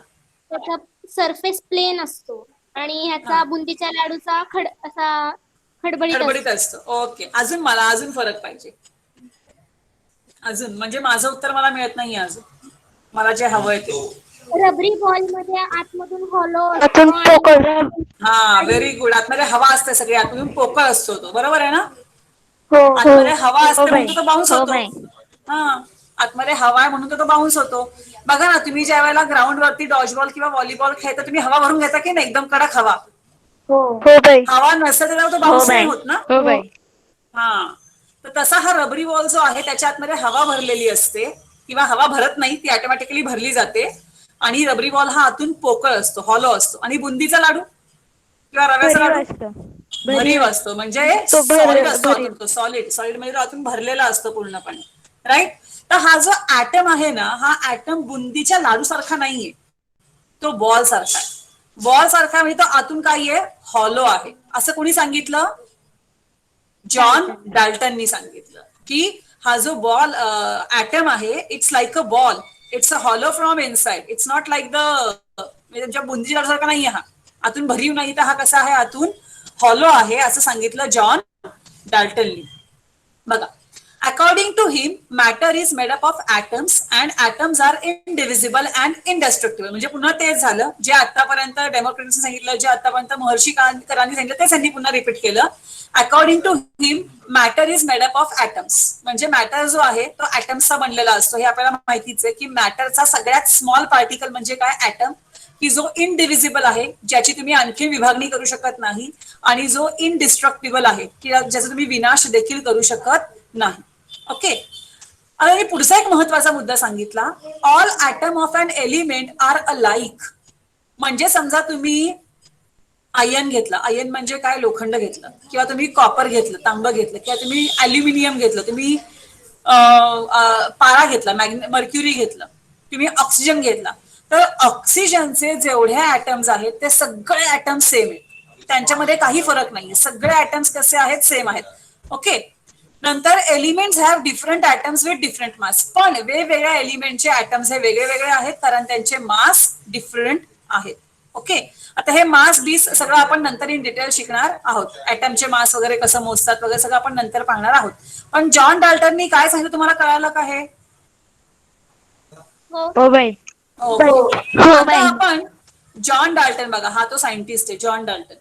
त्याचा सरफेस प्लेन असतो आणि ह्याचा बुंदीच्या लाडूचा असा खडबडीत खडबडीत असतो. असतो. ओके. अजून मला अजून फरक पाहिजे. अजून म्हणजे माझं उत्तर मला मिळत नाही अजून. मला जे हवंय ते. रबरी बॉल मध्ये आतमधून हॉलो असतो. हा व्हेरी गुड. आतमध्ये हवा असते सगळी, आतमधून पोकळ असतो तो, बरोबर आहे ना? हो आतमध्ये हवा असते म्हणून तो बाउन्स हो होतो. बाई. हा आतमध्ये हवा आहे म्हणून तो बाउन्स होतो. बघा ना, तुम्ही ज्या वेळेला ग्राउंड वरती डॉजबॉल किंवा व्हॉलीबॉल खेळता, तुम्ही हवा भरून घेता की नाही? एकदम कडक हवा. हो बाई. हवा नसते त्याला तो बाउन्स नाही होत ना. हो बाई. हा तर तसा हा रबरी बॉल जो आहे त्याच्या आतमध्ये हवा भरलेली असते, किंवा हवा भरत नाही, ती ऑटोमॅटिकली भरली जाते. आणि रबरी बॉल हा आतून पोकळ असतो, हॉलो असतो. आणि बुंदीचा लाडू किंवा रव्याचा लाडू भरीव असतो, म्हणजे सॉलिड असतो आतून. तो सॉलिड म्हणजे तो आतून भरलेला असतो पूर्णपणे, राईट? तर हा जो ऍटम आहे ना, हा ऍटम बुंदीच्या लाडू सारखा नाहीये, तो बॉल सारखा आहे. बॉल सारखा म्हणजे तो आतून काय आहे? हॉलो आहे. असं कोणी सांगितलं? जॉन डाल्टननी सांगितलं की हा जो बॉल ऍटम आहे, it's like a ball, it's a hollow from inside, it's not like the, म्हणजे तुमच्या बुंदी लाडू सारखा नाहीये हा, आतून भरीव नाही, तर हा कसा आहे? आतून हॉलो आहे, असं सांगितलं जॉन डाल्टननी. बघा, according to him matter is made up of atoms and atoms are indivisible and indestructible. म्हणजे पुन्हा तेच झालं जे आतापर्यंत डेमोक्रेटने सांगितलं, जे आतापर्यंत महर्षी करांनी सांगितलं, तेच त्यांनी पुन्हा रिपीट केलं. According to him matter is made up of atoms. म्हणजे मॅटर जो आहे तो ऍटम्सचा बनलेला असतो. हे आपल्याला माहितीच आहे की मॅटरचा सगळ्यात स्मॉल पार्टिकल म्हणजे काय? ऍटम. की जो इनडिव्हिजिबल आहे, ज्याची तुम्ही आणखी विभागणी करू शकत नाही, आणि जो इनडिस्ट्रक्टिबल आहे, की ज्याचा तुम्ही विनाश देखील करू शकत नाही. ओके. आता मी पुढचा एक महत्वाचा मुद्दा सांगितला. All atom of an element are alike. म्हणजे समजा तुम्ही आयन घेतला, आयन म्हणजे काय? लोखंड घेतलं, किंवा तुम्ही कॉपर घेतलं, तांबं घेतलं, किंवा तुम्ही अल्युमिनियम घेतलं, तुम्ही पारा घेतला, मर्क्युरी घेतलं, तुम्ही ऑक्सिजन घेतला, तर ऑक्सिजनचे जेवढे ऍटम्स आहेत ते सगळे ऍटम्स सेम आहेत, त्यांच्यामध्ये काही फरक नाही. सगळे ऍटम्स कसे आहेत? सेम आहेत. ओके. नंतर elements have different atoms with different mass. पण वेगवेगळ्या एलिमेंटचे ऍटम्स हे वेगळे वेगळे आहेत, कारण त्यांचे मास डिफरंट आहेत. ओके. आता हे मास बीस सगळं आपण नंतर इन डिटेल शिकणार आहोत. ऍटमचे मास वगैरे कसं मोजतात वगैरे सगळं आपण नंतर पाहणार आहोत. पण जॉन डाल्टननी काय सांगितलं तुम्हाला कळालं का हे? हो बाई. आता आपण जॉन डाल्टन, बघा हा तो सायंटिस्ट आहे जॉन डाल्टन.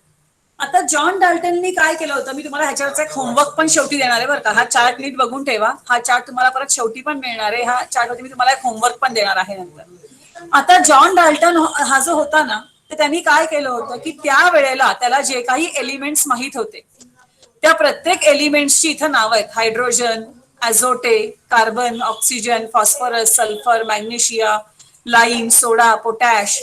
आता जॉन डाल्टननी काय केलं होतं, मी तुम्हाला ह्याच्यावरचा एक होमवर्क पण शेवटी देणार आहे बरं का. हा चार्ट नीट बघून ठेवा. हा चार्ट तुम्हाला परत शेवटी पण मिळणार आहे. ह्या चार्टवरती मी तुम्हाला एक होमवर्क पण देणार आहे नंतर. आता जॉन डाल्टन हा जो होता ना, तर त्यांनी काय केलं होतं की त्या वेळेला त्याला जे काही एलिमेंट्स माहित होते त्या प्रत्येक एलिमेंट्सची इथं नाव आहेत. Hydrogen, azote, carbon, oxygen, phosphorus, sulphur, magnesia, lime, soda, potash,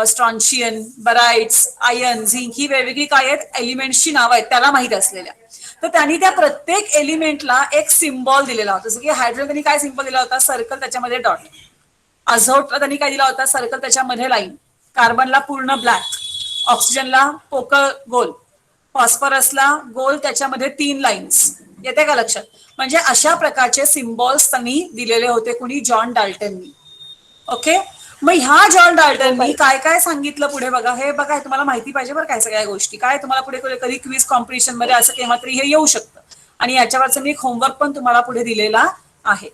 strontian, barytes, iron, zinc, ही वेगवेगळी काय आहेत एलिमेंट्सची नावं आहेत त्याला माहित असलेल्या. तर त्यांनी त्या प्रत्येक एलिमेंटला एक सिम्बॉल दिलेला होता. जसं की हायड्रोजन त्यांनी काय सिम्बॉल दिला होता, सर्कल त्याच्यामध्ये डॉट. अझोटला त्यांनी काय दिला होता, सर्कल त्याच्यामध्ये लाईन. कार्बनला पूर्ण ब्लॅक, ऑक्सिजनला पोकळ गोल, फॉस्फरसला गोल त्याच्यामध्ये 3 लाईन्स. येते का लक्षात? म्हणजे अशा प्रकारचे सिम्बॉल्स त्यांनी दिलेले होते कुणी, जॉन डाल्टननी. ओके. मग ह्या जॉन डाल्टननी काय काय सांगितलं पुढे बघा. हे बघा, तुम्हाला माहिती पाहिजे बरं काय सगळ्या गोष्टी. काय तुम्हाला पुढे कधी क्विज कॉम्पिटिशन मध्ये असं केव्हा तरी हे येऊ शकतं. आणि याच्यावरचं मी होमवर्क पण तुम्हाला पुढे दिलेला आहे.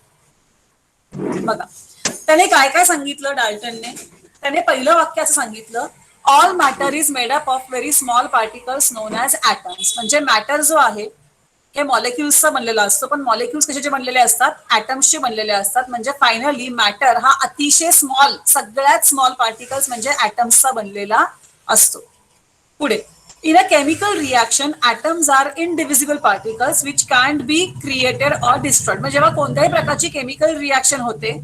बघा त्याने काय काय सांगितलं डाल्टनने. त्याने पहिलं वाक्य असं सांगितलं, all matter is made up of very small particles known as atoms. म्हणजे मॅटर जो आहे हे मॉलिक्युल्सचा बनलेला असतो. पण मॉलिक्युल्स कशाचे बनलेले असतात, ॲटम्सचे बनलेले असतात. म्हणजे फायनली मॅटर हा अतिशय स्मॉल, सगळ्यात स्मॉल पार्टिकल्स म्हणजे ॲटम्सचा बनलेला असतो. पुढे, in a chemical reaction atoms are indivisible particles which can't be created or destroyed. म्हणजे जेव्हा कोणत्याही प्रकारची केमिकल रिॲक्शन होते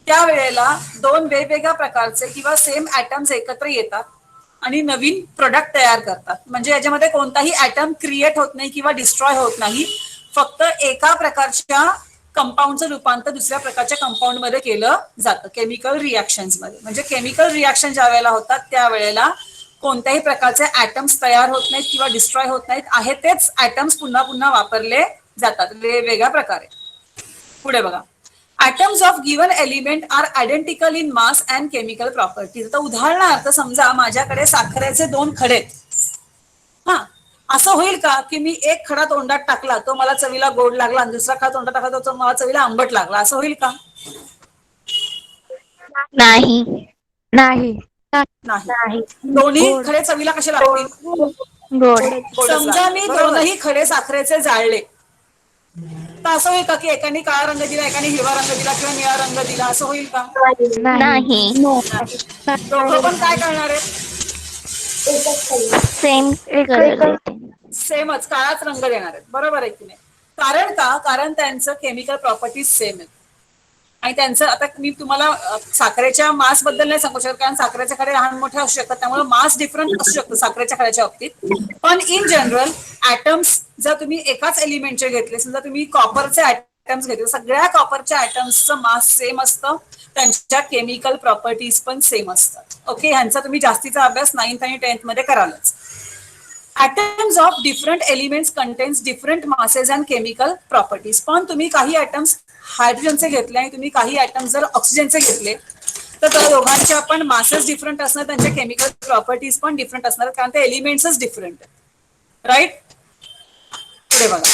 त्यावेळेला 2 वेगवेगळ्या प्रकारचे किंवा सेम ॲटम्स एकत्र येतात आणि नवीन प्रोडक्ट तयार करतात. म्हणजे याच्यामध्ये कोणताही ॲटम क्रिएट होत नाही किंवा डिस्ट्रॉय होत नाही. फक्त एका प्रकारच्या कंपाऊंडचं रूपांतर दुसऱ्या प्रकारच्या कंपाऊंड मध्ये केलं जातं केमिकल रिॲक्शन्स मध्ये. म्हणजे केमिकल रिॲक्शन ज्या वेळेला होतात त्यावेळेला कोणत्याही प्रकारचे ॲटम्स तयार होत नाहीत किंवा डिस्ट्रॉय होत नाहीत. आहे तेच ॲटम्स पुन्हा पुन्हा वापरले जातात वेगवेगळ्या प्रकारे. पुढे बघा, atoms of given element are identical in mass and chemical properties. तर उदाहरणार्थ समजा माझ्याकडे साखरेचे 2 खडे. हा, असं होईल का की मी एक खडा तोंडात टाकला तो मला चवीला गोड लागला आणि दुसरा खडा तोंडात टाकला तो मला चवीला आंबट लागला, असं होईल का? नाही. नाही. नाही. दोन्ही खडे चवीला कसे लागतील? गोड. समजा मी दोनही खडे साखरेचे जाळले तर असं होईल का की एकाने काळा रंग दिला, एकाने हिरवा रंग दिला किंवा निळा रंग दिला, असं होईल का? नाही. दोघं पण काय करणार आहेत? सेम. सेमच काळाच रंग देणार आहेत. बरोबर आहे की नाही? कारण का? कारण त्यांचं केमिकल प्रॉपर्टीज सेम आहेत. आणि त्यांचं, आता मी तुम्हाला साखरेच्या मास बद्दल नाही सांगू शकत कारण साखरेच्या खडे लहान मोठे असू शकतात, त्यामुळे मास डिफरंट असू शकतो साखरेच्या खड्याच्या बाबतीत. पण इन जनरल ॲटम्स जर तुम्ही एकाच एलिमेंटचे घेतले, समजा तुम्ही कॉपरचे ॲटम्स घेतले, सगळ्या कॉपरच्या ॲटम्सचं मास सेम असतं, त्यांच्या केमिकल प्रॉपर्टीज पण सेम असतात. ओके, ह्यांचा तुम्ही जास्तीचा अभ्यास 9th आणि 10th मध्ये करालच. atoms of different elements contains different masses and chemical properties. पण तुम्ही काही ॲटम्स हायड्रोजनचे घेतले आणि तुम्ही काही ॲटम्स जर ऑक्सिजनचे घेतले तर त्या दोघांच्या पण मासेस डिफरंट असणार, त्यांच्या केमिकल प्रॉपर्टीज पण डिफरंट असणार कारण ते एलिमेंट्सच डिफरंट आहेत. राईट? पुढे बघा,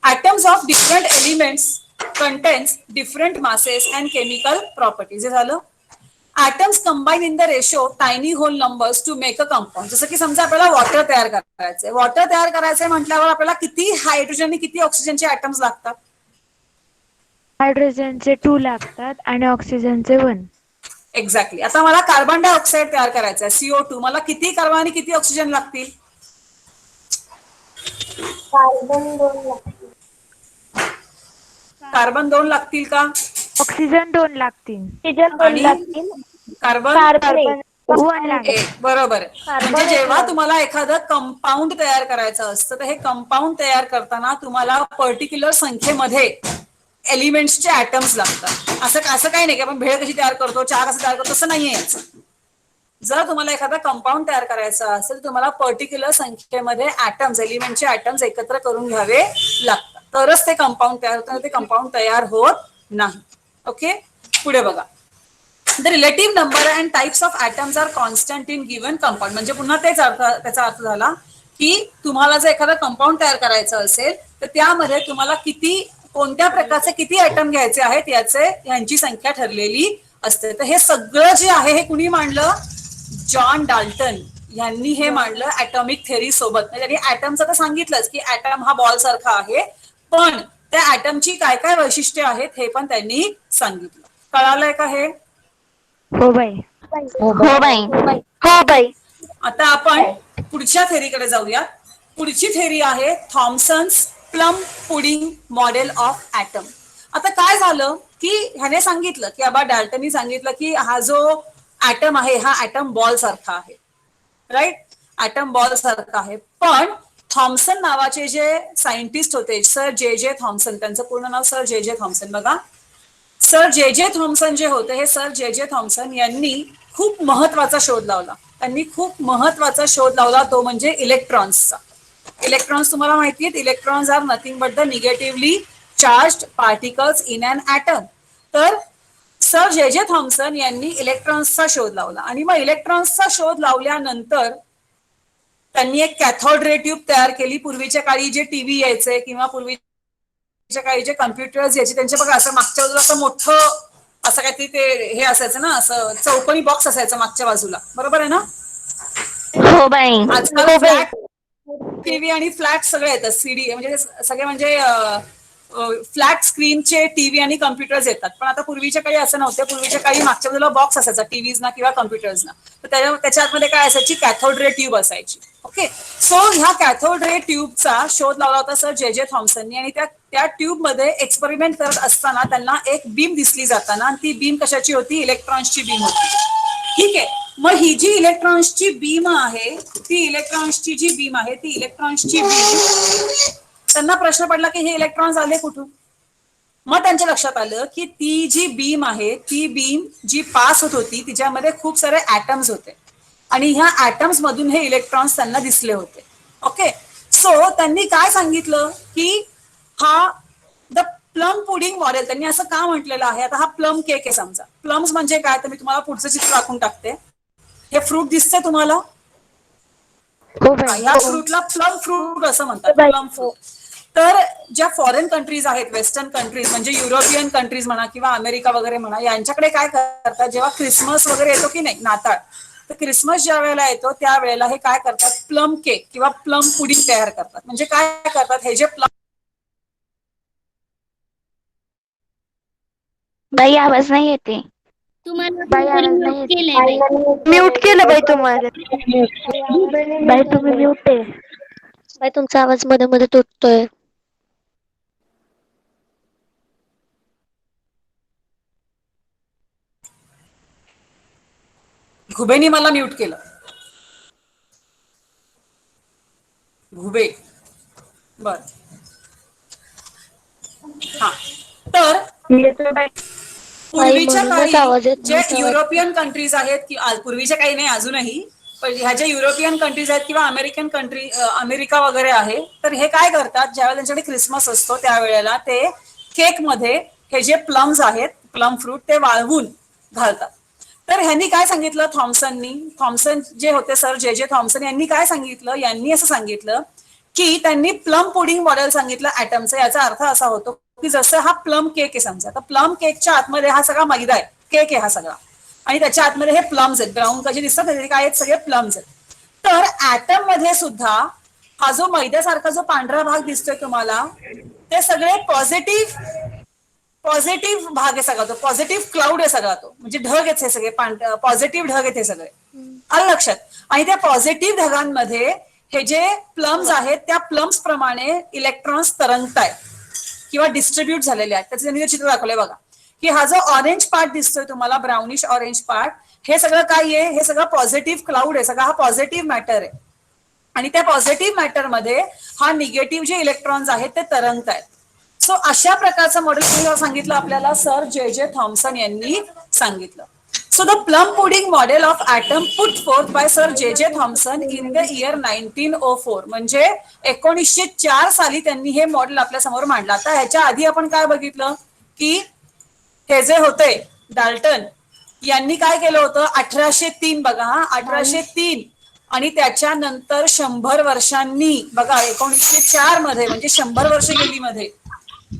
atoms of different elements contains different masses and chemical properties. हे झालं. atoms combine in the ratio tiny whole numbers to make a compound. जसं की समजा आपल्याला वॉटर तयार करायचंय. वॉटर तयार करायचंय म्हटल्यावर आपल्याला किती हायड्रोजन आणि किती ऑक्सिजनचे ॲटम्स लागतात? हायड्रोजनचे 2 लागतात आणि ऑक्सिजनचे 1. एक्झॅक्टली. आता मला कार्बन डायऑक्साईड तयार करायचा आहे, CO2. मला किती कार्बन आणि किती ऑक्सिजन लागतील? कार्बन 2 लागतील का? ऑक्सिजन 2 लागतील. आणि कार्बन 1 लागेल. बरोबर आहे. म्हणजे जेव्हा तुम्हाला एखादं कंपाऊंड तयार करायचं असतं तर हे कंपाऊंड तयार करताना तुम्हाला पर्टिक्युलर संख्येमध्ये एलिमेंट्सचे ॲटम्स लागतात. असं काही नाही की आपण भेळ कशी तयार करतो, चहा कसं तयार करतो, तसं नाहीये याचं. जर तुम्हाला एखादा कंपाऊंड तयार करायचा असेल तर तुम्हाला पर्टिक्युलर संख्येमध्ये ॲटम्स, एलिमेंटचे ॲटम्स एकत्र करून घ्यावे लागतात, तरच ते कंपाऊंड तयार होतं. ते कंपाऊंड तयार होत नाही. ओके, पुढे बघा. The relative number and types of atoms are constant in given compound. म्हणजे पुन्हा त्याचा अर्थ झाला की तुम्हाला जर एखादा कंपाऊंड तयार करायचं असेल तर त्यामध्ये तुम्हाला कोणत्या प्रकारचे किती ॲटम घ्यायचे आहेत यांची संख्या ठरलेली असते. तर हे सगळं जे आहे हे कुणी मांडलं? जॉन डाल्टन यांनी हे मांडलं ॲटॉमिक थेअरी सोबत. त्यांनी ॲटमचं तर सांगितलंच की ॲटम हा बॉल सारखा आहे, पण त्या ॲटमची काय काय वैशिष्ट्ये आहेत हे पण त्यांनी सांगितलं. कळालंय का हे? हो बाई. हो बाई. हो बाई. आता आपण पुढच्या थेरीकडे जाऊया. पुढची थेरी आहे Thomson's plum pudding model of atom. आता काय झालं की ह्याने सांगितलं की आबा डाल्टननी सांगितलं की हा जो ऍटम आहे हा ऍटम बॉल सारखा आहे, राईट, ऍटम बॉल सारखा आहे. पण थॉम्सन नावाचे जे सायंटिस्ट होते सर जे जे थॉम्सन, त्यांचं पूर्ण नाव सर जे जे थॉम्सन, बघा सर जे जे थॉम्सन जे होते हे सर जे जे थॉम्सन यांनी खूप महत्वाचा शोध लावला. त्यांनी खूप महत्वाचा शोध लावला तो म्हणजे इलेक्ट्रॉन्सचा. इलेक्ट्रॉन्स तुम्हाला माहिती आहेत, electrons are nothing but the negatively charge particles in an atom. तर सर जे जे थॉम्सन यांनी इलेक्ट्रॉन्सचा शोध लावला आणि मग इलेक्ट्रॉन्सचा शोध लावल्यानंतर त्यांनी एक कॅथोड रे ट्यूब तयार केली. पूर्वीच्या काळी जे टीव्ही यायचे किंवा पूर्वीच्या काळी जे कम्प्युटर्स यायचे त्यांच्या बघा असं मागच्या बाजूला असं मोठं असं काहीतरी ते हे असायचं ना, असं चौकोनी बॉक्स असायचं मागच्या बाजूला, बरोबर आहे ना. हो बाई. आजकाल फ्लॅट टीव्ही आणि फ्लॅट सगळे येतात, सीडी म्हणजे सगळे म्हणजे फ्लॅट स्क्रीनचे टीव्ही आणि कम्प्युटर्स येतात. पण आता पूर्वीच्या काळी असं नव्हतं. पूर्वीच्या काळी मागच्या बाजूला बॉक्स असायचा टीव्हीजना किंवा कम्प्युटर्सना, तर त्याच्या आतमध्ये काय असायची, कॅथोड रे ट्यूब असायची. ओके, सो ह्या कॅथोड रे ट्यूबचा शोध लावला होता सर जे जे थॉम्सननी आणि त्या ट्यूब मध्ये एक्सपेरिमेंट करत असताना त्यांना एक बीम दिसली जाताना, आणि ती बीम कशाची होती, इलेक्ट्रॉन्सची बीम होती. ठीक आहे, मग ही जी इलेक्ट्रॉन्सची बीम आहे ती इलेक्ट्रॉन्सची बीम त्यांना प्रश्न पडला की हे इलेक्ट्रॉन्स आले कुठून. मग त्यांच्या लक्षात आलं की ती जी बीम आहे ती बीम जी पास होत होती तिच्यामध्ये खूप सारे ऍटम्स होते आणि ह्या ऍटम्स मधून हे इलेक्ट्रॉन्स त्यांना दिसले होते. ओके, सो त्यांनी काय सांगितलं की हा द प्लम पुडिंग मॉडेल, त्यांनी असं का म्हटलेलं आहे. आता हा प्लम केक आहे समजा. प्लम्स म्हणजे काय तर मी तुम्हाला पुढचं चित्र दाखवून टाकते. हे फ्रूट दिसतंय तुम्हाला, हो बाई. ह्या फ्रूटला प्लम फ्रूट असं म्हणतात, प्लम फ्रूट. तर ज्या फॉरेन कंट्रीज आहेत, वेस्टर्न कंट्रीज म्हणजे युरोपियन कंट्रीज म्हणा किंवा अमेरिका वगैरे म्हणा, यांच्याकडे काय करतात जेव्हा क्रिसमस वगैरे येतो की नाही, नाताळ, तर क्रिसमस ज्या वेळेला येतो त्या वेळेला हे काय करतात, प्लम केक किंवा प्लम पुडिंग तयार करतात. म्हणजे काय करतात, हे जे प्लम, बाई आवाज नाही येते. तुम्हाला बाई कोणतरी आवाज म्यूट नाही केलंय बाई. येते. म्यूट केलं बाई तुम्हाला. बाई तुम्ही म्यूट आहे. बाई तुमचा आवाज मध्ये मध्ये तुटतोय. घुबेनी मला म्यूट केलं. घुबे, बर, हा. तर पूर्वीच्या म्हणूनच आवाज काळी येत जे नव्हता युरोपियन कंट्रीज आहेत की पूर्वीच्या काही नाही अजूनही, पण ह्या ज्या युरोपियन कंट्रीज आहेत किंवा अमेरिकन कंट्री, अमेरिका वगैरे आहे, तर हे काय करतात ज्यावेळेला त्यांच्याकडे क्रिसमस असतो त्यावेळेला ते केक मध्ये हे जे प्लम्स आहेत, प्लम फ्रूट, ते वाळवून घालतात. तर ह्यांनी काय सांगितलं, थॉम्सन जे होते सर जे जे थॉम्सन यांनी काय सांगितलं, यांनी असं सांगितलं की त्यांनी प्लम पुडिंग मॉडेल सांगितलं ऍटमचं. याचा अर्थ असा होतो की जसं हा प्लम केक आहे समजा, तर प्लम केकच्या आतमध्ये हा सगळा मैदा आहे, केक आहे हा सगळा, आणि त्याच्या आतमध्ये हे प्लम्स आहेत, ब्राऊन कसे दिसतात ते काय आहेत, सगळे प्लम्स आहेत. तर ऍटम मध्ये सुद्धा हा जो मैद्यासारखा जो पांढरा भाग दिसतोय तुम्हाला, ते सगळे पॉझिटिव्ह भाग आहे सगळा, तो पॉझिटिव्ह क्लाउड आहे सगळा, तो म्हणजे ढग आहेत हे सगळे, पॉझिटिव्ह ढग आहेत हे सगळे, आलं लक्षात. आणि त्या पॉझिटिव्ह ढगांमध्ये हे जे प्लम्स आहेत त्या प्लम्स प्रमाणे इलेक्ट्रॉन्स तरंगतायत किंवा डिस्ट्रीब्यूट झालेले आहेत. त्याचं त्यांनी चित्र दाखवलंय बघा, की हा जो ऑरेंज पार्ट दिसतोय तुम्हाला, ब्राउनिश ऑरेंज पार्ट, हे सगळं काय आहे, हे सगळं पॉझिटिव्ह क्लाउड आहे, सगळा हा पॉझिटिव्ह मॅटर आहे. आणि त्या पॉझिटिव्ह मॅटर मध्ये हा निगेटिव्ह जे इलेक्ट्रॉन्स आहेत ते तरंगत आहेत. सो अशा प्रकारचं मॉडेल सांगितलं आपल्याला सर जे जे थॉम्सन यांनी सांगितलं. So the plum pudding model of atom put forth by Sir J.J. Thomson in the year 1904, म्हणजे 1904 साली त्यांनी हे मॉडेल आपल्या समोर मांडलं. आता ह्याच्या आधी आपण काय बघितलं की हे जे होते डाल्टन यांनी काय केलं होतं, 1803 बघा, हा 1803, आणि त्याच्यानंतर 100 वर्षांनी बघा 1904 मध्ये, म्हणजे 100 वर्ष गेली मध्ये,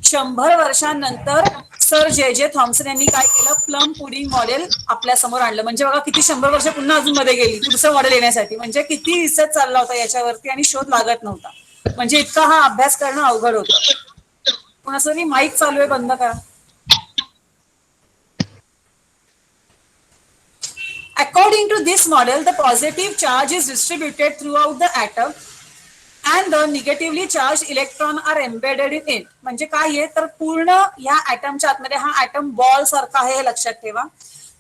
100 वर्षांनंतर सर जे जे थॉम्सन यांनी काय केलं, प्लम पुडिंग मॉडेल आपल्या समोर आणलं. म्हणजे बघा किती 100 वर्ष पुन्हा अजून मध्ये गेली पुढचं मॉडेल येण्यासाठी. म्हणजे किती रिसर्च चालला होता याच्यावरती आणि शोध लागत नव्हता. म्हणजे इतका हा अभ्यास करणं अवघड होतं. पण असं माईक चालू आहे, बंद करा. According According to this model, the positive charge is distributed throughout the atom and the negatively charged electron are embedded in it. म्हणजे काय आहे तर पूर्ण या ऍटमच्या आतमध्ये हा ऍटम बॉल सारखा आहे हे लक्षात ठेवा.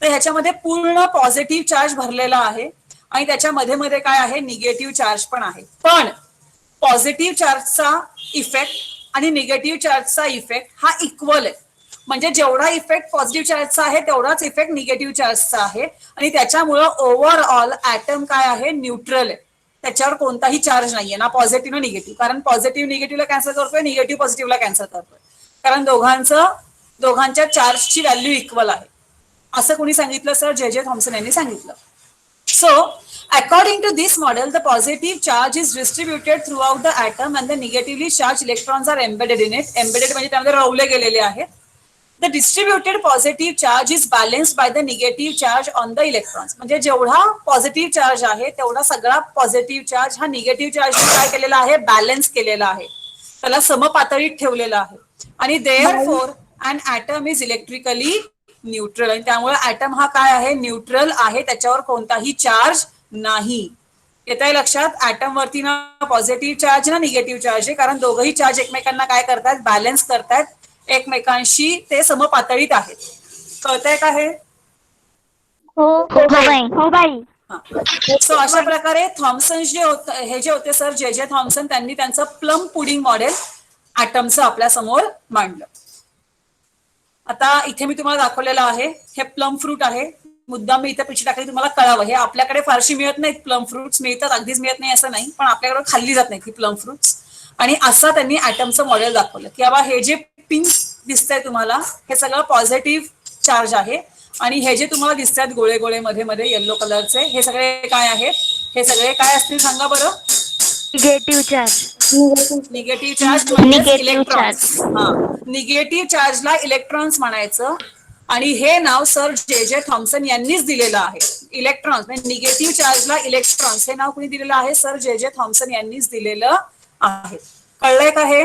तर ह्याच्यामध्ये पूर्ण पॉझिटिव्ह चार्ज भरलेला आहे आणि त्याच्या मध्ये मध्ये काय आहे निगेटिव्ह चार्ज पण आहे. पण पॉझिटिव्ह चार्जचा इफेक्ट आणि निगेटिव्ह चार्जचा इफेक्ट हा इक्वल आहे. म्हणजे जेवढा इफेक्ट पॉझिटिव्ह चार्जचा आहे तेवढाच इफेक्ट निगेटिव्ह चार्जचा आहे आणि त्याच्यामुळं ओव्हरऑल ऍटम काय आहे न्यूट्रल आहे. त्याच्यावर कोणताही चार्ज नाहीये ना पॉझिटिव्ह ना निगेटिव्ह. कारण पॉझिटिव्ह निगेटिव्हला कॅन्सल करतोय निगेटिव्ह पॉझिटिव्हला कॅन्सल करतोय कारण दोघांच्या चार्जची व्हॅल्यू इक्वल आहे. असं कोणी सांगितलं सर जे थॉम्सन यांनी सांगितलं. So according to this model the positive charge is distributed throughout the atom and the negatively charge electrons are embedded in it. Embedded म्हणजे त्यामध्ये रवले गेलेले आहेत. The distributed positive charge is balanced by the negative charge on the electrons. म्हणजे जेवढा पॉझिटिव्ह चार्ज आहे तेवढा सगळा पॉझिटिव्ह चार्ज हा निगेटिव्ह चार्ज काय केलेला आहे बॅलन्स केलेला आहे. त्याला समपातळीत ठेवलेला आहे आणि therefore an atom is electrically neutral. आणि त्यामुळे ॲटम हा काय आहे न्यूट्रल आहे. त्याच्यावर कोणताही चार्ज नाही. येत आहे लक्षात. ॲटम वरती ना पॉझिटिव्ह चार्ज ना निगेटिव्ह चार्ज आहे कारण दोघंही चार्ज एकमेकांना काय करतात बॅलन्स करतात. एकमेकांशी ते समपातळीत आहेत. कळतंय का हे? हो बाई. सो अशा प्रकारे थॉम्सन जे होते सर जे थॉम्सन त्यांनी त्यांचं प्लम पुडिंग मॉडेल ॲटमचं आपल्या समोर मांडलं. आता इथे मी तुम्हाला दाखवलेलं आहे हे प्लम फ्रूट आहे. मुद्दाम मी इथे पिछी टाकली तुम्हाला कळावं. हे आपल्याकडे फारशी मिळत नाहीत प्लम फ्रुट्स. मिळतात अगदीच मिळत नाही असं नाही पण आपल्याकडे खाल्ली जात नाही ही प्लम फ्रुट्स. आणि असं त्यांनी ॲटमचं मॉडेल दाखवलं की बाबा हे जे पिंक दिसतंय तुम्हाला हे सगळं पॉझिटिव्ह चार्ज आहे आणि हे जे तुम्हाला दिसतात गोळे गोळे मध्ये मध्ये येलो कलरचे हे सगळे काय आहेत. हे सगळे काय असतील सांगा बरं. Negative charge. निगेटिव्ह चार्ज म्हणजे इलेक्ट्रॉन्स. हा निगेटिव्ह चार्जला इलेक्ट्रॉन्स म्हणायचं आणि हे नाव सर जे थॉम्सन यांनीच दिलेलं आहे. इलेक्ट्रॉन्स म्हणजे निगेटिव्ह चार्जला इलेक्ट्रॉन्स हे नाव कुणी दिलेलं आहे सर जे थॉम्सन यांनीच दिलेलं आहे. कळलंय का हे?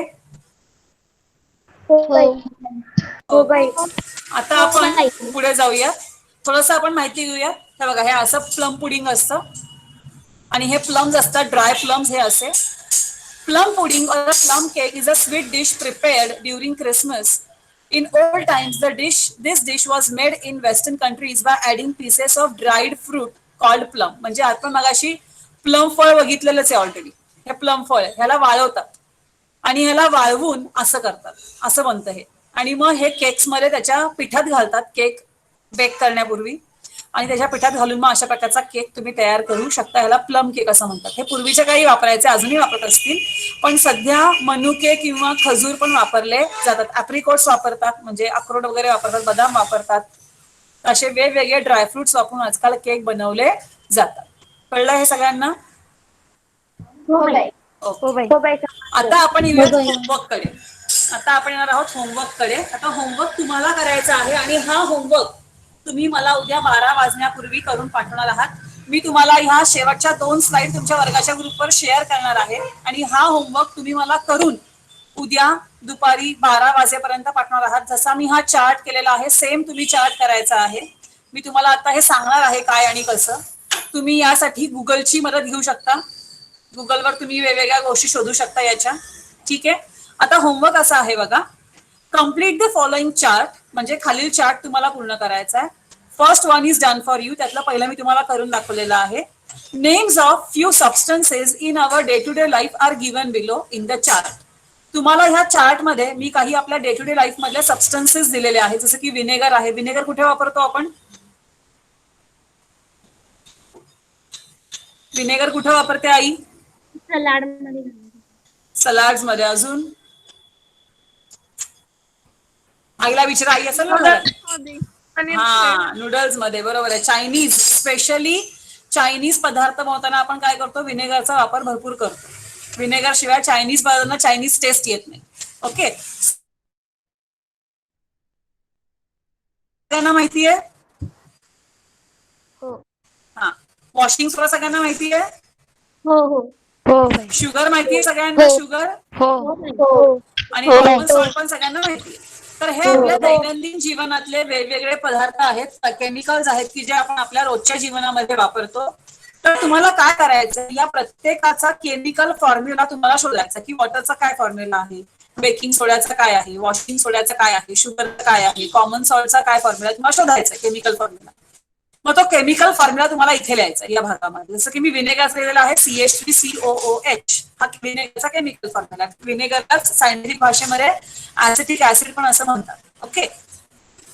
हो बाई. आता आपण पुढे जाऊया. थोडस आपण माहिती घेऊया. हे बघा हे असं प्लम पुडिंग असतं आणि हे प्लम्स असतात ड्राय प्लम्स हे असे. Plum pudding or a plum cake is a sweet dish prepared during Christmas. In old times, this dish was made in Western countries by adding pieces of dried fruit called plum. म्हणजे आपण मगाशी प्लम फळ बघितलेलंच आहे ऑलरेडी. हे प्लम फळ ह्याला वाळवतात आणि ह्याला वाळवून असं करतात. असं बनतं हे. आणि मग हे केक्स मध्ये त्याच्या पिठात घालतात केक बेक करण्यापूर्वी आणि त्याच्या पिठात घालून मग अशा प्रकारचा केक तुम्ही तयार करू शकता. ह्याला प्लम केक असं म्हणतात. हे पूर्वीच्या काही वापरायचे अजूनही वापरत असतील पण सध्या मनुके किंवा खजूर पण वापरले जातात. ॲप्रिकॉट्स वापरतात म्हणजे अक्रोड वगैरे वापरतात बदाम वापरतात. असे वेगवेगळे ड्रायफ्रुट्स वापरून आजकाल केक बनवले जातात. कळलं हे सगळ्यांना? आता आपण येऊयात होमवर्ककडे. येणार आहोत होमवर्ककडे. आता होमवर्क तुम्हाला करायचा आहे आणि हा होमवर्क तुम्ही मला उद्या 12 वाजण्यापूर्वी करून पाठवणार आहात. मी तुम्हाला ह्या शेवटच्या 2 स्लाइड तुमच्या वर्गाच्या ग्रुपवर शेअर करणार आहे आणि हा होमवर्क तुम्ही मला करून उद्या दुपारी 12 वाजेपर्यंत पाठवणार आहात. जसा मी हा चार्ट केलेला आहे सेम तुम्ही चार्ट करायचा आहे. मी तुम्हाला आता हे सांगणार आहे काय आणि कसं. तुम्ही यासाठी गुगलची मदत घेऊ शकता. गुगलवर तुम्ही वेगवेगळ्या गोष्टी शोधू शकता याच्या. ठीक आहे. आता होमवर्क असा आहे बघा. कम्प्लीट द फॉलोइंग चार्ट म्हणजे खालील चार्ट तुम्हाला पूर्ण करायचा आहे. First one is done for you. त्यातलं पहिलं मी तुम्हाला करून दाखवलेलं आहे. Names of few substances in our day to day life are given below in the chart. तुम्हाला ह्या चार्ट मध्ये मी काही आपल्या डे टू डे लाईफ मधल्या सबस्टन्सेस दिलेले आहेत. जसं की विनेगर आहे. विनेगर कुठे वापरतो आपण? विनेगर कुठे वापरते आई? सलाड्स मध्ये. अजून आईला विचारा. आई असेल ना? हा नूडल्स मध्ये. बरोबर आहे. चायनीज स्पेशली चायनीज पदार्थ बनवताना आपण काय करतो विनेगरचा वापर भरपूर करतो. विनेगर शिवाय चायनीज पदार्थांना चायनीज टेस्ट येत नाही. ओके. सगळ्यांना माहिती आहे? हा. वॉशिंग सोडा सगळ्यांना माहिती आहे? शुगर माहिती आहे सगळ्यांना? शुगर आणि नॉर्मल सॉल्ट पण सगळ्यांना माहिती आहे. तर हे आपल्या दैनंदिन जीवनातले वेगवेगळे पदार्थ आहेत, केमिकल्स आहेत की जे आपण आपल्या रोजच्या जीवनामध्ये वापरतो. तर तुम्हाला काय करायचं, या प्रत्येकाचा केमिकल फॉर्म्युला तुम्हाला शोधायचा की वॉटरचा काय फॉर्म्युला आहे, बेकिंग सोड्याचा काय आहे, वॉशिंग सोड्याचं काय आहे, शुगरचा काय आहे, कॉमन सॉल्टचा काय फॉर्म्युला तुम्हाला शोधायचा केमिकल फॉर्म्युला. मग तो केमिकल फॉर्म्युला तुम्हाला इथे लिहायचा या भागामध्ये. जसं की मी विनेगर लिहिलेला आहे CH3COOH, हा विनेगरचा केमिकल फॉर्म्युला. विनेगरला सायंटिफिक भाषेमध्ये ऍसिटिक ऍसिड पण असं म्हणतात. ओके,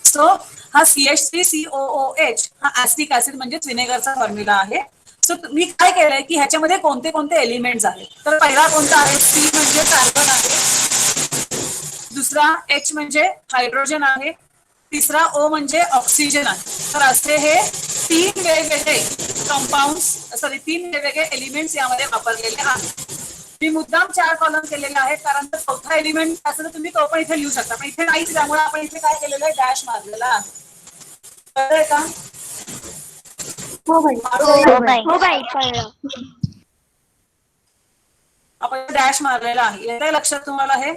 सो हा CH3COOH हा ऍसिटिक ऍसिड म्हणजेच विनेगरचा फॉर्म्युला आहे. सो मी काय केलंय की ह्याच्यामध्ये कोणते कोणते एलिमेंट्स आहेत. तर पहिला कोणता आहे, C म्हणजे कार्बन आहे, दुसरा H म्हणजे हायड्रोजन आहे, तिसरा O म्हणजे ऑक्सिजन आहे. तर असे हे 3 वेगवेगळे कंपाऊंड्स, सॉरी 3 वेगवेगळे एलिमेंट्स यामध्ये वापरलेले आहेत. मी मुद्दाम 4 कॉलम केलेले आहेत कारण तर चौथा एलिमेंट असं तर तुम्ही तो पण इथे लिहू शकता, पण इथे नाहीच, त्यामुळे आपण इथे काय केलेलं आहे, डॅश मारलेला आहे. कळलंय का? हो बाई कळलं. आपण डॅश मारलेला आहे, येतंय लक्षात तुम्हाला हे?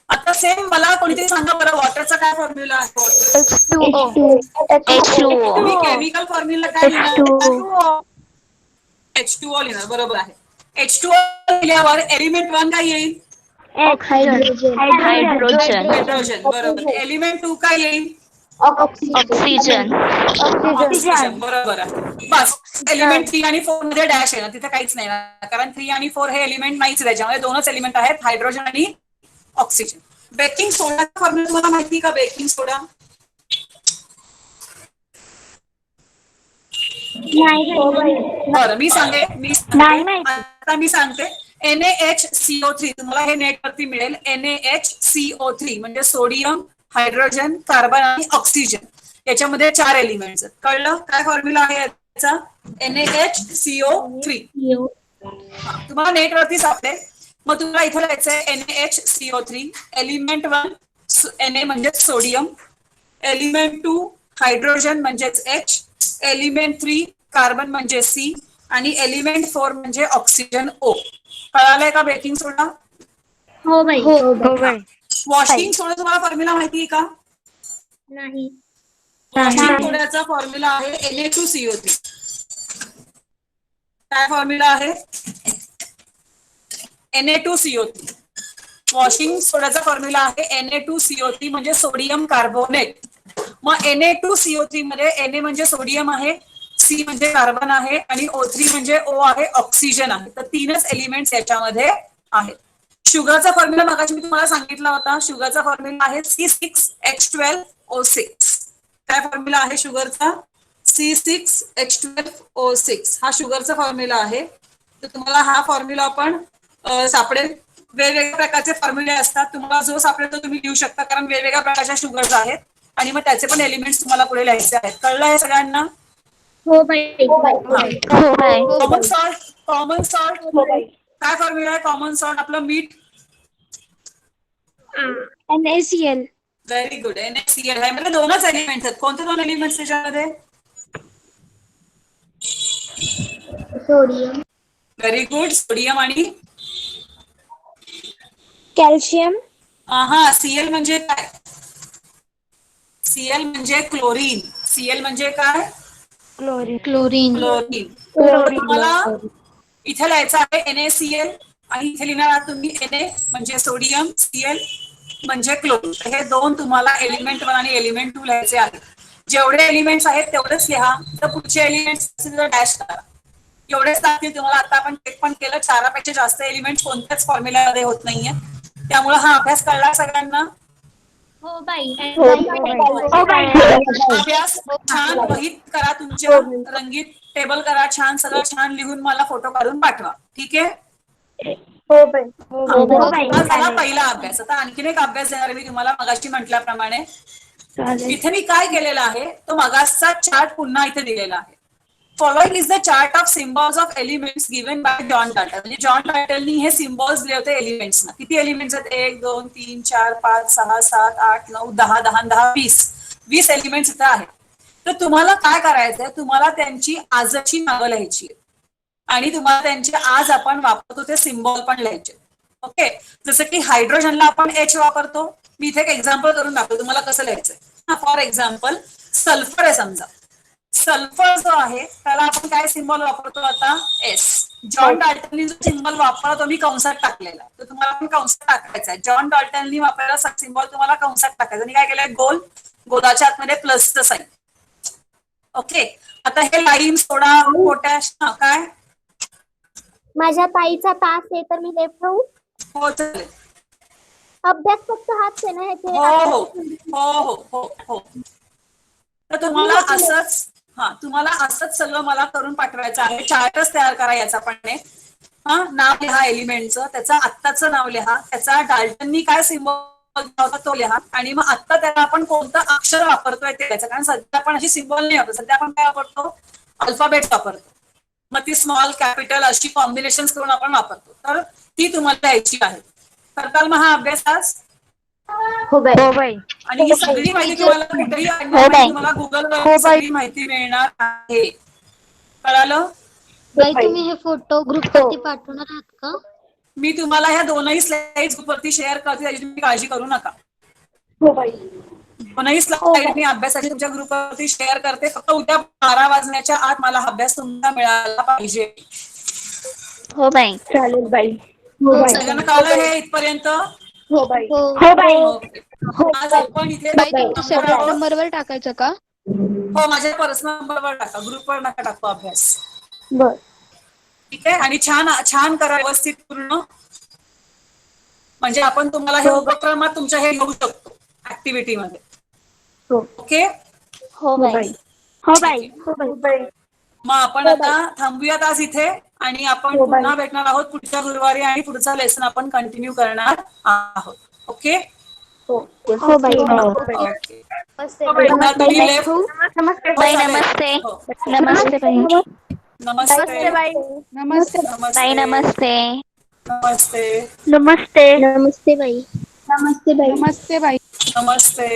आता सेम मला कोणीतरी सांगा बरं, वॉटरचा काय फॉर्म्युला आहे? H2O. तुम्ही केमिकल फॉर्म्युला काय लिहिणार? H2O लिहिणार, बरोबर आहे. H2O लिहिल्यावर एलिमेंट 1 काय येईल? हायड्रोजन. हायड्रोजन, बरोबर. एलिमेंट 2 काय येईल? ऑक्सिजन. ऑक्सिजन, बरोबर आहे. बस एलिमेंट 3 आणि 4 मध्ये डॅश आहे ना, तिथे काहीच नाही ना, कारण 3 आणि 4 हे एलिमेंट नाहीच, त्याच्यामध्ये 2च एलिमेंट आहेत, हायड्रोजन आणि ऑक्सिजन. बेकिंग सोडाचा फॉर्म्युला तुम्हाला माहिती का? बेकिंग सोडा बरं मी सांगते NaHCO3, तुम्हाला हे नेटवरती मिळेल. NaHCO3 म्हणजे सोडियम, हायड्रोजन, कार्बन आणि ऑक्सिजन, याच्यामध्ये 4 एलिमेंट्स आहेत. कळलं काय फॉर्म्युला आहे याचा? NaHCO3 तुम्हाला नेटवरती सापडेल. मग तुम्हाला इथे लिहायचंय NaHCO3, एलिमेंट 1 Na म्हणजे सोडियम, एलिमेंट 2 हायड्रोजन म्हणजेच H, एलिमेंट 3 कार्बन म्हणजे C आणि एलिमेंट 4 म्हणजे ऑक्सिजन O. कळालंय का बेकिंग सोडा? हो बाई. वॉशिंग सोडा तुम्हाला फॉर्म्युला माहिती आहे का? नाही. वॉशिंग सोड्याचा फॉर्म्युला आहे Na2CO3. काय फॉर्म्युला आहे? Na2CO3. वॉशिंग सोड्याचा फॉर्म्युला आहे Na2CO3 म्हणजे सोडियम कार्बोनेट. मग Na2CO3 मध्ये Na म्हणजे सोडियम आहे, C म्हणजे कार्बन आहे आणि O3 म्हणजे O आहे, ऑक्सिजन आहे. तर 3च एलिमेंट्स याच्यामध्ये आहेत. शुगरचा फॉर्म्युला मगाशी मी तुम्हाला सांगितला होता. शुगरचा फॉर्म्युला आहे C6H12O6. काय फॉर्म्युला आहे शुगरचा? C6H12O6 हा शुगरचा फॉर्म्युला आहे. तर तुम्हाला हा फॉर्म्युला पण सापडेल. वेगवेगळ्या प्रकारचे फॉर्म्युले असतात, तुम्हाला जो सापडेल तो तुम्ही लिहू शकता, कारण वेगवेगळ्या प्रकारच्या शुगर्स आहेत आणि मग त्याचे पण एलिमेंट्स तुम्हाला पुढे लिहायचे आहेत. कळलं हे सगळ्यांना? हो बाई. कॉमन सॉल्ट काय फॉर्म्युला आहे? कॉमन सॉल्ट आपलं मीठ. NaCl. Very good. NaCl आहे. म्हणजे 2च एलिमेंट्स आहेत. कोणते 2 एलिमेंट्स त्याच्यामध्ये? सोडियम. Very good. सोडियम आणि कॅल्शियम. हा, Cl म्हणजे काय? Cl म्हणजे क्लोरीन. Cl म्हणजे काय? क्लोरीन. तुम्हाला इथे लिहायचं आहे NaCl आणि इथे लिहिणार आहात तुम्ही Na म्हणजे सोडियम, Cl म्हणजे क्लोरीन. हे 2 तुम्हाला एलिमेंट 1 आणि एलिमेंट 2 लिहायचे आहेत. जेवढे एलिमेंट्स आहेत तेवढेच लिहा. तर पुढचे एलिमेंट्स डॅश करा. एवढेच लागतील तुम्हाला. आता आपण चेक पण केलं, 4पेक्षा जास्त एलिमेंट्स कोणत्याच फॉर्म्युल्यामध्ये होत नाहीये. त्यामुळे हा अभ्यास कळला सगळ्यांना? हो बाई. अभ्यास छान वहीत करा, तुमच्या रंगीत टेबल करा, छान सगळं छान लिहून मला फोटो काढून पाठवा. ठीक आहे? हा झाला पहिला अभ्यास. आता आणखीन एक अभ्यास देणार आहे मी तुम्हाला, मगाशी म्हटल्याप्रमाणे. इथे मी काय केलेलं आहे तो मगासचा चार्ट पुन्हा इथे दिलेला आहे. Following is the chart of symbols of elements given bye John title. म्हणजे जॉन टायटलनी हे सिम्बॉल्स लिहिले होते एलिमेंट्सना. किती एलिमेंट्स आहेत? 1 2 3 4 5 6 7 8 9 10 10 10 20 एलिमेंट्स इथे आहेत. तर तुम्हाला काय करायचंय, तुम्हाला त्यांची आजची नावं लिहायची आणि तुम्हाला त्यांचे आज आपण वापरतो ते सिम्बॉल पण लिहायचे. ओके, जसं की हायड्रोजनला आपण H वापरतो, मी इथे एक एक्झाम्पल करून दाखवतो तुम्हाला कसं लिहायचंय. फॉर एक्झाम्पल सल्फर आहे समजा. सल्फर जो आहे त्याला आपण काय सिम्बॉल वापरतो आता, एस. जॉन डाल्टननी जो सिम्बॉल वापरला तो मी कंसात टाकलेला, तर तुम्हाला पण कंसात टाकायचा आहे. जॉन डाल्टननी वापरलेला सिम्बॉल तुम्हाला कंसात टाकायचा. आणि काय केलंय, गोलाच्या आतमध्ये प्लसचं साईन. ओके, आता हे लाईम, सोडा, पोटॅश, काय माझ्या ताईचा तास आहे तर मी लेफ्ट ठेवू. हो चालेल. अभ्यास फक्त हाच आहे ना हो ह्याचे. हो हो हो हो हो. तर तुम्हाला असंच सगळं मला करून पाठवायचं आहे. चार्टच तयार करा याचा पण एक. नाव लिहा एलिमेंटचं, त्याचं आत्ताचं नाव लिहा, त्याचा डाल्टननी काय सिम्बॉल होता तो लिहा, आणि मग आत्ता त्याला आपण कोणतं अक्षर वापरतोय ते लिहायचं. कारण सध्या आपण अशी सिम्बॉल नाही वापरत, सध्या आपण काय वापरतो, अल्फाबेट वापरतो. मग ती स्मॉल कॅपिटल अशी कॉम्बिनेशन करून आपण वापरतो. तर ती तुम्हाला यायची आहे. करताल मग हा अभ्यास आज. हो बाई. आणि ही सगळी माहिती तुम्हाला कुठेही तुम्हाला गुगलवर सगळी माहिती मिळणार आहे. कळालं? बाई तुम्ही हे फोटो ग्रुपवरती पाठवणार आहात का? मी तुम्हाला ह्या दोनही स्लाइड्स ग्रुपवरती शेअर करते, त्याची तुम्ही काळजी करू नका. दोनही स्लाइड मी अभ्यासाची तुमच्या ग्रुपवरती शेअर करते. फक्त उद्या 12 वाजण्याच्या आत मला अभ्यास तुमचा मिळाला पाहिजे. हो बाई. चालेल बाई. सगळ्यांना कळलं हे इथपर्यंत? हो बाई. ओके. आज आपण इथे नंबरवर टाकायचं का? हो, माझ्या पर्सनल नंबरवर टाका, ग्रुपवर नका टाकू अभ्यास. बर. ठीक आहे. आणि छान करा व्यवस्थित पूर्ण. म्हणजे आपण तुम्हाला हे उपक्रमात तुमच्या हे घेऊ शकतो ऍक्टिव्हिटी मध्ये. ओके. हो बाई. हो बाई. हो बाई. मग आपण आता थांबूयात आज इथे, आणि आपण पुन्हा भेटणार आहोत पुढच्या गुरुवारी, आणि पुढचा लेसन आपण कंटिन्यू करणार आहोत. ओके. हो बाई. ओके. तुम्ही लेफ्ट. नमस्ते बाई. नमस्ते. नमस्ते बाई. नमस्ते बाई. नमस्ते. बाई नमस्ते. नमस्ते. नमस्ते. नमस्ते बाई. नमस्ते बाई. नमस्ते.